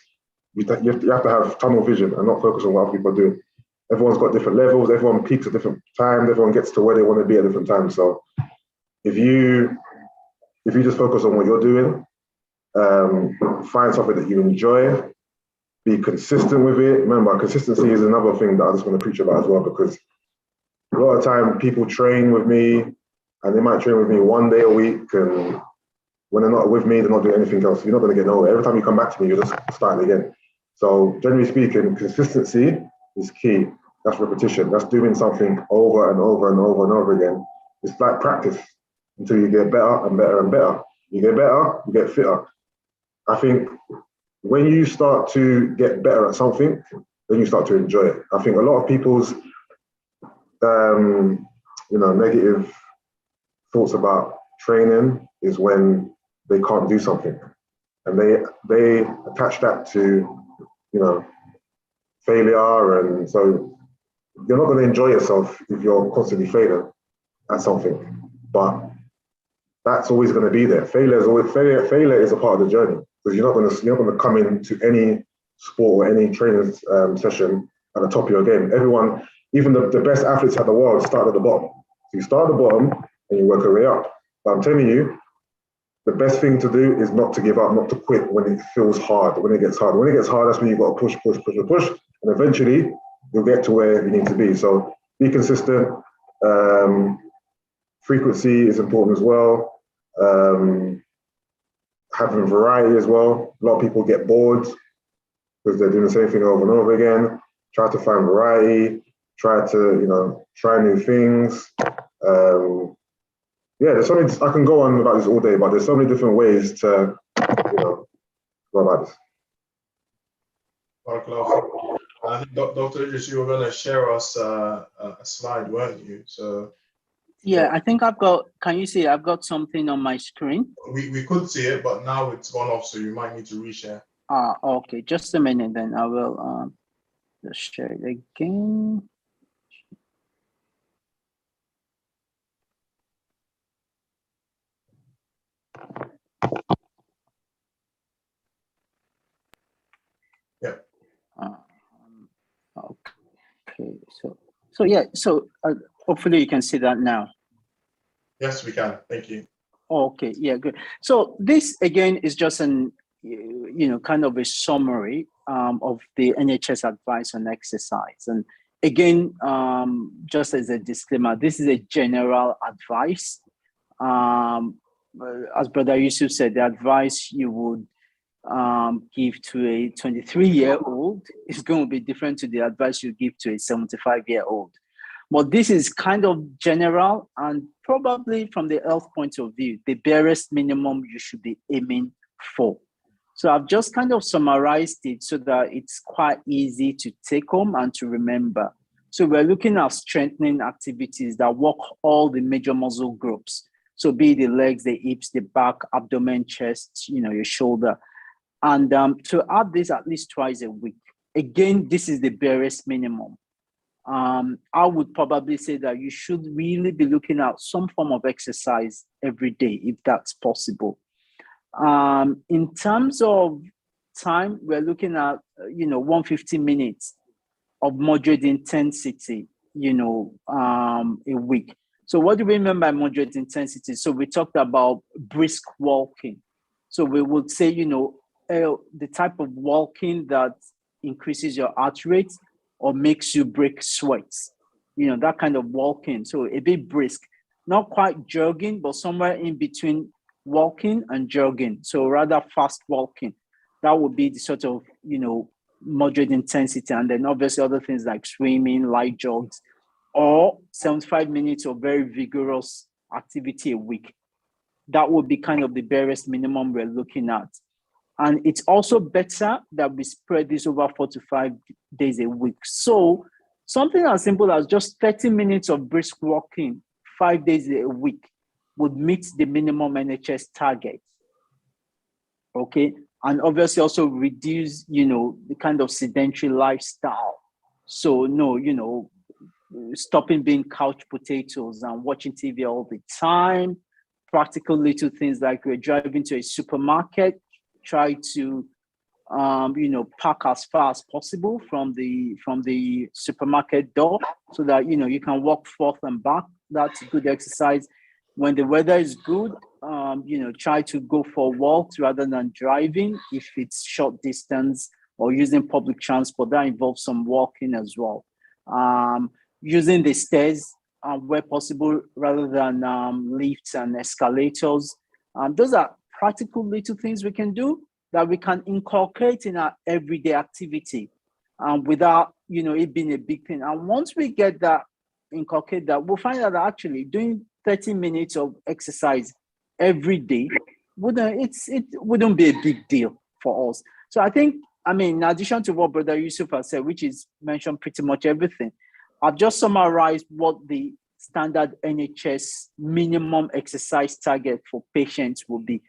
You have to have tunnel vision and not focus on what other people are doing. Everyone's got different levels. Everyone peaks at different times. Everyone gets to where they want to be at different times. So if you just focus on what you're doing, find something that you enjoy, be consistent with it. Remember, consistency is another thing that I just want to preach about as well, because a lot of time people train with me and they might train with me one day a week, and when they're not with me, they're not doing anything else. You're not going to get nowhere. Every time you come back to me, you're just starting again. So generally speaking, consistency is key. That's repetition. That's doing something over and over and over and over again. It's like practice until you get better and better and better. You get better, you get fitter. I think when you start to get better at something, then you start to enjoy it. I think a lot of people's negative thoughts about training is when they can't do something, and they attach that to failure, and so you're not going to enjoy yourself if you're constantly failing at something. But that's always going to be there. Failure is a part of the journey, because you're not going to come into any sport or any training session at the top of your game. Everyone, even the best athletes at the world, start at the bottom. So you start at the bottom and you work your way up. But I'm telling you, the best thing to do is not to give up, not to quit when it feels hard, when it gets hard. When it gets hard, that's when you've got to push, and eventually you'll get to where you need to be. So be consistent. Frequency is important as well. Having variety as well. A lot of people get bored because they're doing the same thing over and over again. Try to find variety. Try to, try new things. There's so many, I can go on about this all day, but there's so many different ways to, go about this. I think Dr. Idris, you were going to share us a slide, weren't you? So yeah, I think can you see I've got something on my screen? We could see it, but now it's gone off, so you might need to reshare. Okay, just a minute, then I will just share it again. Yeah. Okay. So hopefully you can see that now. Yes, we can. Thank you. Okay, yeah, good. So this again is just an kind of a summary of the NHS advice on exercise. And again, just as a disclaimer, this is a general advice. As Brother Yusuff said, the advice you would give to a 23-year-old is going to be different to the advice you give to a 75-year-old. But this is kind of general, and probably from the health point of view, the barest minimum you should be aiming for. So I've just kind of summarized it so that it's quite easy to take home and to remember. So we're looking at strengthening activities that work all the major muscle groups. So be it the legs, the hips, the back, abdomen, chest, your shoulder. And to add this at least twice a week. Again, this is the barest minimum. I would probably say that you should really be looking at some form of exercise every day, if that's possible. In terms of time, we're looking at, 150 minutes of moderate intensity, a week. So what do we mean by moderate intensity? So we talked about brisk walking. So we would say, the type of walking that increases your heart rate or makes you break sweats, that kind of walking. So a bit brisk, not quite jogging, but somewhere in between walking and jogging. So rather fast walking. That would be the sort of, moderate intensity. And then obviously other things like swimming, light jogs, or 75 minutes of very vigorous activity a week. That would be kind of the barest minimum we're looking at. And it's also better that we spread this over 4 to 5 days a week. So something as simple as just 30 minutes of brisk walking 5 days a week would meet the minimum NHS target. Okay. And obviously also reduce, the kind of sedentary lifestyle. So no, stopping being couch potatoes and watching TV all the time. Practical little things like we're driving to a supermarket, try to park as far as possible from the supermarket door so that you can walk forth and back. That's good exercise. When the weather is good, try to go for walks rather than driving if it's short distance, or using public transport. That involves some walking as well. Using the stairs where possible rather than lifts and escalators. Those are practical little things we can do that we can inculcate in our everyday activity without, it being a big thing. And once we get that, inculcate that, we'll find out that actually doing 30 minutes of exercise every day it wouldn't be a big deal for us. So I think, in addition to what Brother Yusuff has said, which is mentioned pretty much everything, I've just summarized what the standard NHS minimum exercise target for patients will be.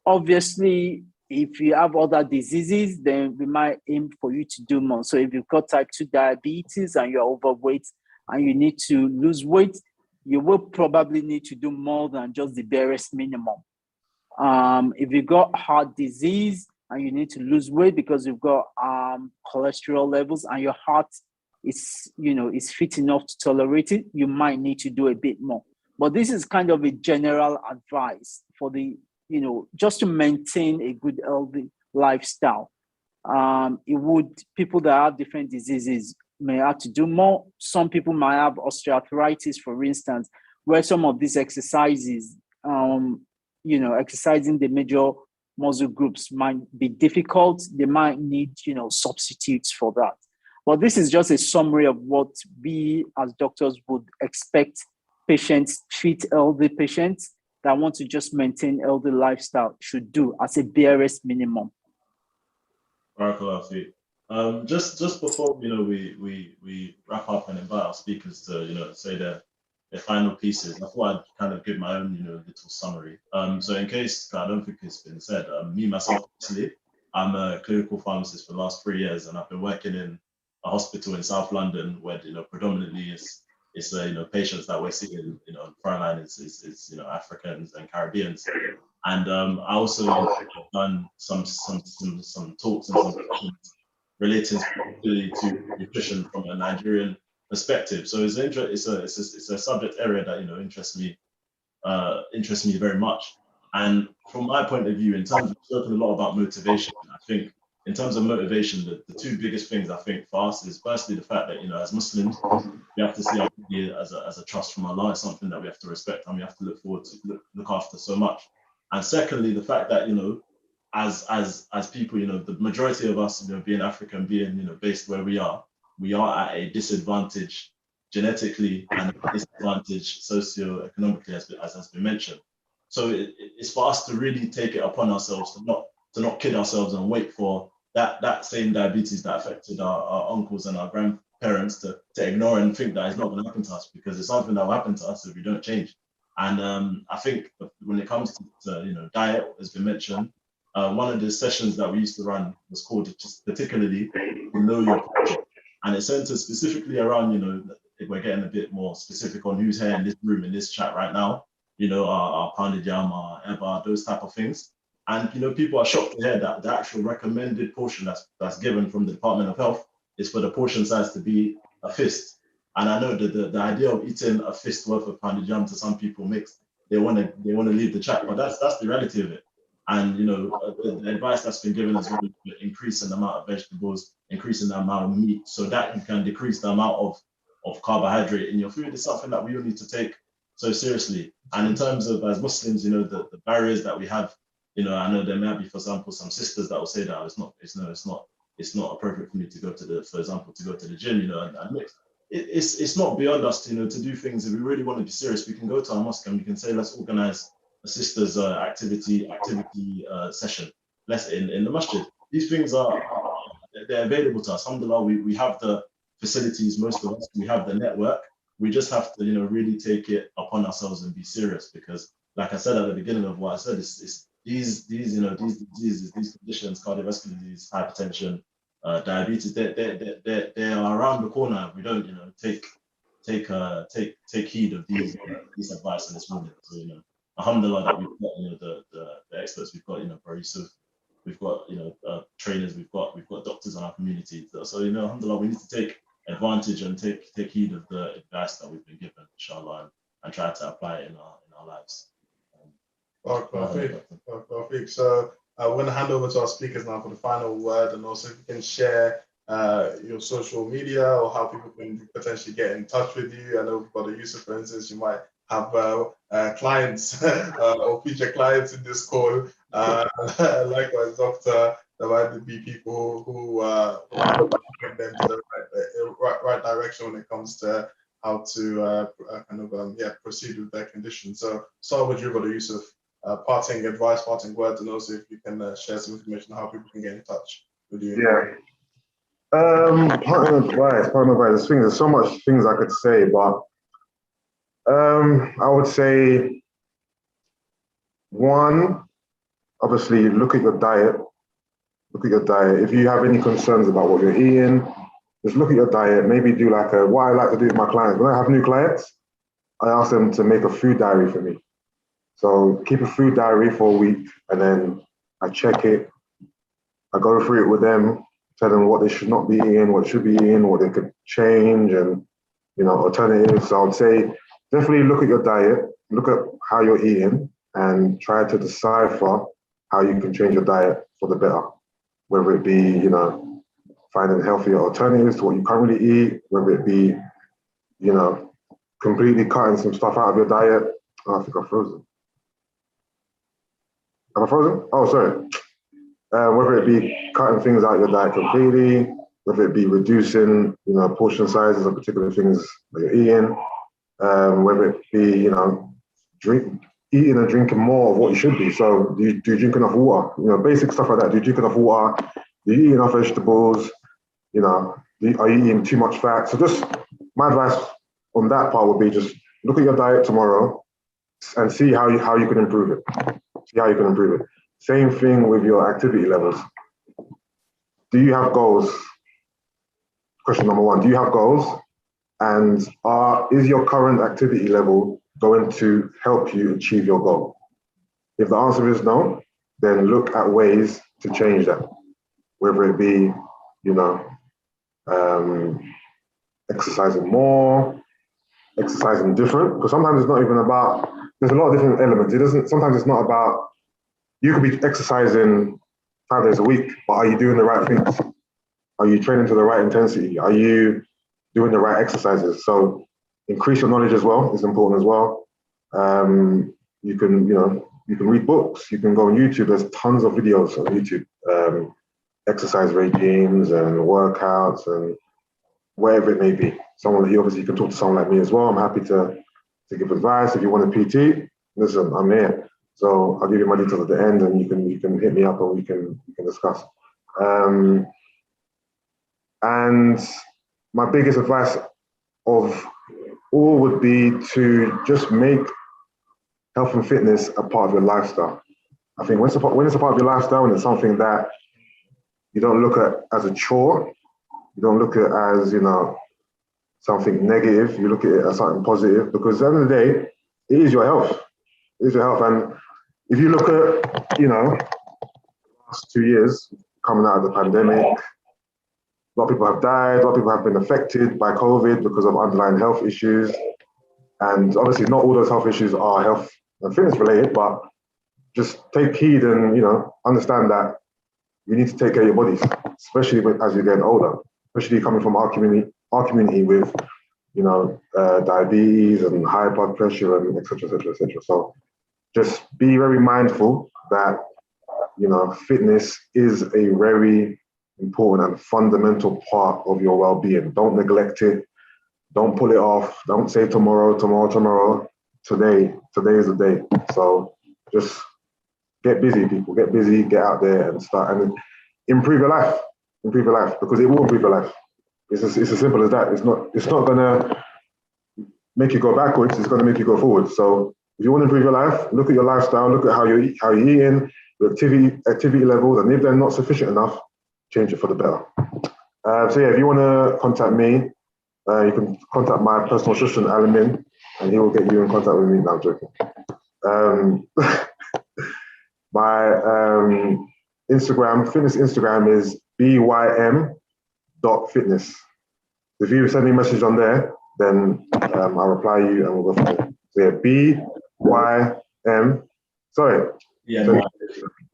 Obviously, if you have other diseases, then we might aim for you to do more. So if you've got type 2 diabetes and you're overweight and you need to lose weight, you will probably need to do more than just the barest minimum. If you've got heart disease and you need to lose weight because you've got cholesterol levels and your heart is fit enough to tolerate it, you might need to do a bit more. But this is kind of a general advice for the, just to maintain a good, healthy lifestyle. People that have different diseases may have to do more. Some people might have osteoarthritis, for instance, where some of these exercises, exercising the major muscle groups might be difficult. They might need, substitutes for that. But this is just a summary of what we as doctors would expect patients, fit healthy patients that want to just maintain healthy lifestyle should do as a barest minimum. Barakallah. Just before we wrap up and invite our speakers to say their final pieces, I thought I'd kind of give my own little summary. So in case I don't think it's been said, me myself personally, I'm a clinical pharmacist for the last 3 years, and I've been working in a hospital in South London where predominantly it's patients that we're seeing front line is Africans and Caribbeans, and I also have done some talks and some sessions relating to nutrition from a Nigerian perspective. So it's a subject area that interests me interests me very much. And from my point of view, in terms of talking a lot about motivation, I think in terms of motivation, the two biggest things I think for us is firstly the fact that, as Muslims, we have to see our body as a trust from Allah. It's something that we have to respect and we have to look forward to, look after so much. And secondly, the fact that, as people, the majority of us, being African, being, based where we are at a disadvantage genetically and a disadvantage socio-economically, as has been mentioned. So it's for us to really take it upon ourselves to not kid ourselves and wait for that same diabetes that affected our uncles and our grandparents to ignore and think that it's not going to happen to us, because it's something that will happen to us if we don't change. And I think when it comes to diet, as been mentioned, one of the sessions that we used to run was called just particularly Know Your Portion. And it centered specifically around, if we're getting a bit more specific on who's here in this room, in this chat right now, our pounded yam, our eba, those type of things. And, people are shocked to hear that the actual recommended portion that's given from the Department of Health is for the portion size to be a fist. And I know that the idea of eating a fist worth of pounded yam to some people they want to leave the chat, but that's the reality of it. And, the advice that's been given as well, increasing the amount of vegetables, increasing the amount of meat, so that you can decrease the amount of carbohydrate in your food is something that we all need to take so seriously. And in terms of, as Muslims, the barriers that we have, I know there might be, for example, some sisters that will say that it's not appropriate for me to go to the gym, and mix. It's not beyond us, to do things. If we really want to be serious, we can go to our mosque and we can say, let's organize a sisters activity session. Let's in the masjid. These things they're available to us. Alhamdulillah, we have the facilities, most of us, we have the network. We just have to, really take it upon ourselves and be serious, because, like I said at the beginning of what I said, it's these diseases, these conditions, cardiovascular disease, hypertension, diabetes, they are around the corner. If we don't, take heed of these advice in this moment. So, alhamdulillah that we've got, the experts, we've got, Bro Yusuff, we've got, trainers, we've got doctors in our community. So, alhamdulillah, we need to take advantage and take heed of the advice that we've been given, inshallah, and try to apply it in our lives. Perfect. So we're going to hand over to our speakers now for the final word, and also if you can share your social media or how people can potentially get in touch with you. I know for the Yusuff, for instance, you might have clients or future clients in this call. Likewise, Doctor, there might be people who bring them to the right direction when it comes to how to proceed with their condition. So start with you, Brother Yusuff. Parting advice, parting words, and also if you can share some information on how people can get in touch with you. Yeah. Parting advice. There's so much things I could say, but I would say, one, obviously look at your diet. If you have any concerns about what you're eating, just look at your diet. Maybe do what I like to do with my clients. When I have new clients, I ask them to make a food diary for me. So keep a food diary for a week, and then I check it. I go through it with them, tell them what they should not be eating, what they should be eating, what they could change, and alternatives. So I would say definitely look at your diet, look at how you're eating, and try to decipher how you can change your diet for the better. Whether it be, finding healthier alternatives to what you currently eat, whether it be, completely cutting some stuff out of your diet. Oh, I think I've frozen. Am I frozen? Oh, sorry. Whether it be cutting things out of your diet completely, whether it be reducing, portion sizes of particular things that you're eating, whether it be, eating and drinking more of what you should be. So do you drink enough water? Basic stuff like that. Do you drink enough water? Do you eat enough vegetables? Are you eating too much fat? So just my advice on that part would be just look at your diet tomorrow and see how you can improve it. Same thing with your activity levels. Do you have goals? Question number one, do you have goals? And is your current activity level going to help you achieve your goal? If the answer is no, then look at ways to change that. Whether it be, exercising more, exercising different, because sometimes it's not even about there's a lot of different elements. It doesn't. Sometimes it's not about. You could be exercising 5 days a week, but are you doing the right things? Are you training to the right intensity? Are you doing the right exercises? So increase your knowledge as well is important as well. You can, you can read books. You can go on YouTube. There's tons of videos on YouTube, exercise regimes and workouts and whatever it may be. Someone, obviously you can talk to someone like me as well. I'm happy to give advice. If you want a PT, listen, I'm here. So I'll give you my details at the end, and you can hit me up and we can discuss. And my biggest advice of all would be to just make health and fitness a part of your lifestyle. I think when it's a part of your lifestyle and it's something that you don't look at as a chore, you don't look at it as, something negative, you look at it as something positive, because at the end of the day, it is your health. It is your health. And if you look at, the last 2 years coming out of the pandemic, a lot of people have died, a lot of people have been affected by COVID because of underlying health issues. And obviously not all those health issues are health and fitness related, but just take heed and, understand that you need to take care of your bodies, especially as you're getting older, especially coming from our community with, diabetes and high blood pressure and et cetera, et cetera, et cetera. So just be very mindful that, fitness is a very important and fundamental part of your well-being. Don't neglect it. Don't pull it off. Don't say tomorrow. Today is the day. So just get busy, people. Get busy, get out there and start and improve your life. Improve your life, because it will improve your life. It's as simple as that. It's not gonna make you go backwards. It's gonna make you go forward. So if you want to improve your life, look at your lifestyle. Look at how you're eating, your activity levels, and if they're not sufficient enough, change it for the better. So yeah, if you want to contact me, you can contact my personal assistant, Ailments, and he will get you in contact with me. No, I'm joking. My fitness Instagram is bym.fitness. If you send me a message on there, then I'll reply you and we'll go from there. So yeah, BYM, sorry. Yeah.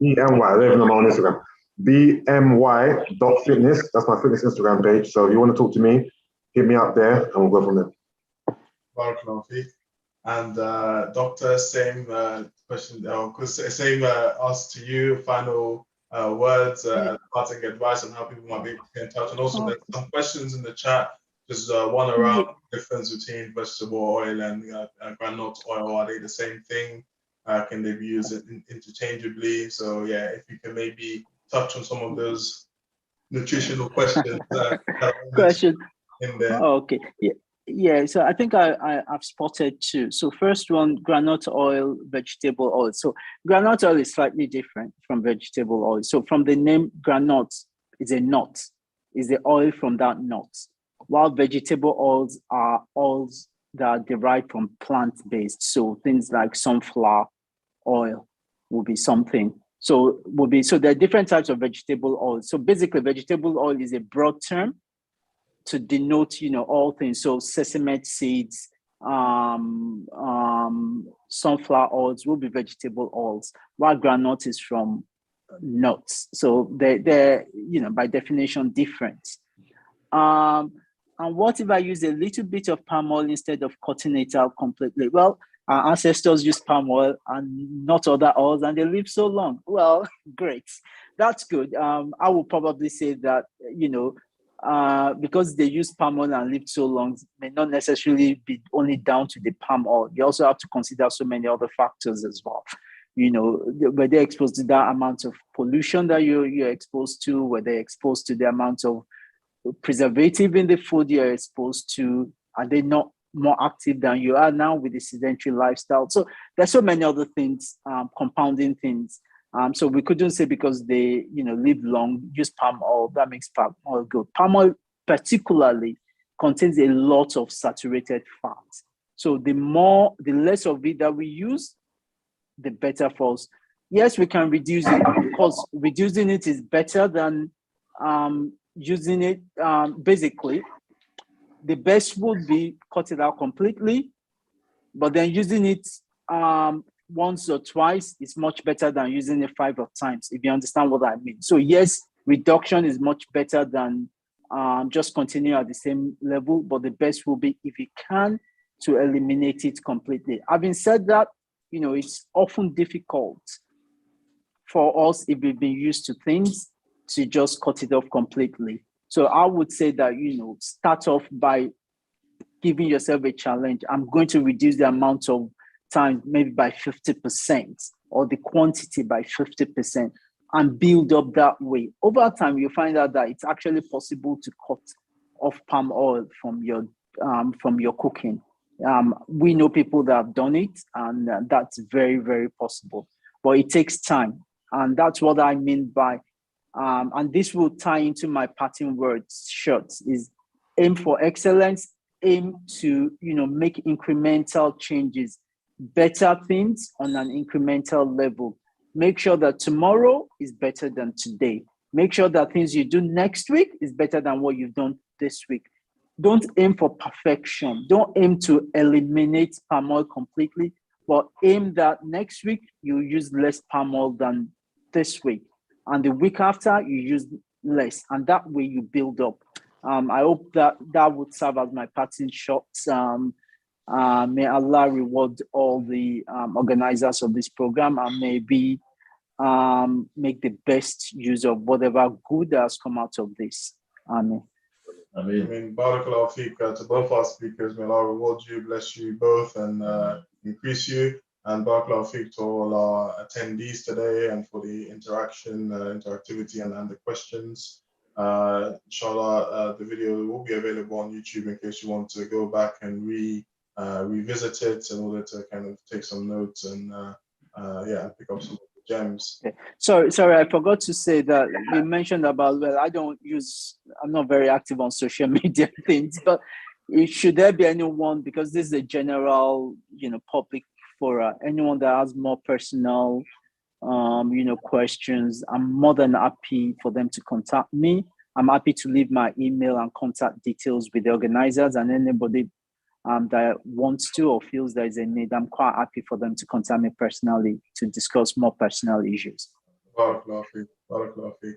BMY, I don't even know my own Instagram. BMY.fitness, that's my fitness Instagram page. So if you want to talk to me, hit me up there and we'll go from there. Barakallahu feek. And Doctor, same question, same ask to you, final words, parting advice on how people might be able to get in touch. And also there's some questions in the chat, just one around the difference between vegetable oil and groundnut oil. Are they the same thing? Can they be used interchangeably? So yeah, if you can maybe touch on some of those nutritional questions. In there. Okay. Yeah. So I think I've spotted two. So first one, groundnut oil, vegetable oil. So groundnut oil is slightly different from vegetable oil. So from the name, groundnut is a nut, is the oil from that nut. While vegetable oils are oils that are derived from plant-based. So things like sunflower oil will be something. So there are different types of vegetable oil. So basically, vegetable oil is a broad term to denote, all things. So sesame seeds, sunflower oils will be vegetable oils, while groundnut is from nuts. So they're by definition different. And what if I use a little bit of palm oil instead of cutting it out completely? Well, our ancestors used palm oil and not other oils, and they lived so long. Well, great. That's good. I will probably say that, because they used palm oil and lived so long, may not necessarily be only down to the palm oil. You also have to consider so many other factors as well. Were they exposed to that amount of pollution that you're exposed to? Were they exposed to the amount of preservative in the food you're exposed to? Are they not more active than you are now with the sedentary lifestyle? So there's so many other things, compounding things. So we couldn't say because they, live long, use palm oil, that makes palm oil good. Palm oil particularly contains a lot of saturated fat. So the less of it that we use, the better for us. Yes, we can reduce it. Of course, reducing it is better than using it. Basically, the best would be cut it out completely, but then using it once or twice is much better than using it 5 times, if you understand what I mean. So yes, reduction is much better than just continue at the same level, but the best will be if you can to eliminate it completely. Having said that, it's often difficult for us, if we've been used to things, to just cut it off completely. So I would say that, start off by giving yourself a challenge. I'm going to reduce the amount of time maybe by 50% or the quantity by 50% and build up that way. Over time, you find out that it's actually possible to cut off palm oil from your cooking. We know people that have done it, and that's very, very possible. But it takes time. And that's what I mean by, and this will tie into my parting words shorts, is aim for excellence, aim to, make incremental changes, better things on an incremental level. Make sure that tomorrow is better than today. Make sure that things you do next week is better than what you've done this week. Don't aim for perfection. Don't aim to eliminate palm oil completely, but aim that next week you use less palm oil than this week. And the week after you use less. And that way you build up. I hope that would serve as my parting shots. May Allah reward all the organizers of this program, and maybe make the best use of whatever good has come out of this. Amen. I mean, barakallahu feek to both our speakers. May Allah reward you, bless you both, and increase you. And barakallahu feek to all our attendees today, and for the interactivity, and the questions. Inshallah, the video will be available on YouTube in case you want to go back and revisit it in order to kind of take some notes and pick up some gems. Okay. Sorry, I forgot to say that you mentioned about, I'm not very active on social media things, but should there be anyone, because this is a general, public forum, anyone that has more personal, questions, I'm more than happy for them to contact me. I'm happy to leave my email and contact details with the organizers, and anybody that wants to or feels there is a need, I'm quite happy for them to contact me personally to discuss more personal issues. Barakallahu feek.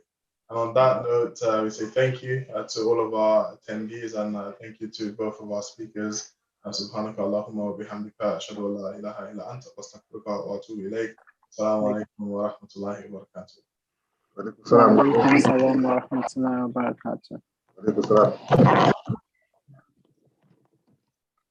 And on that note, we say thank you to all of our attendees, and thank you to both of our speakers. Subhanaka Allahumma wa bihamdika ashhadu an la ilaha illa anta astaghfiruka wa atubu ilayk. Assalamu alaikum wa rahmatullahi wa barakatuh. Wa alaikum assalam wa rahmatullahi wa barakatuh.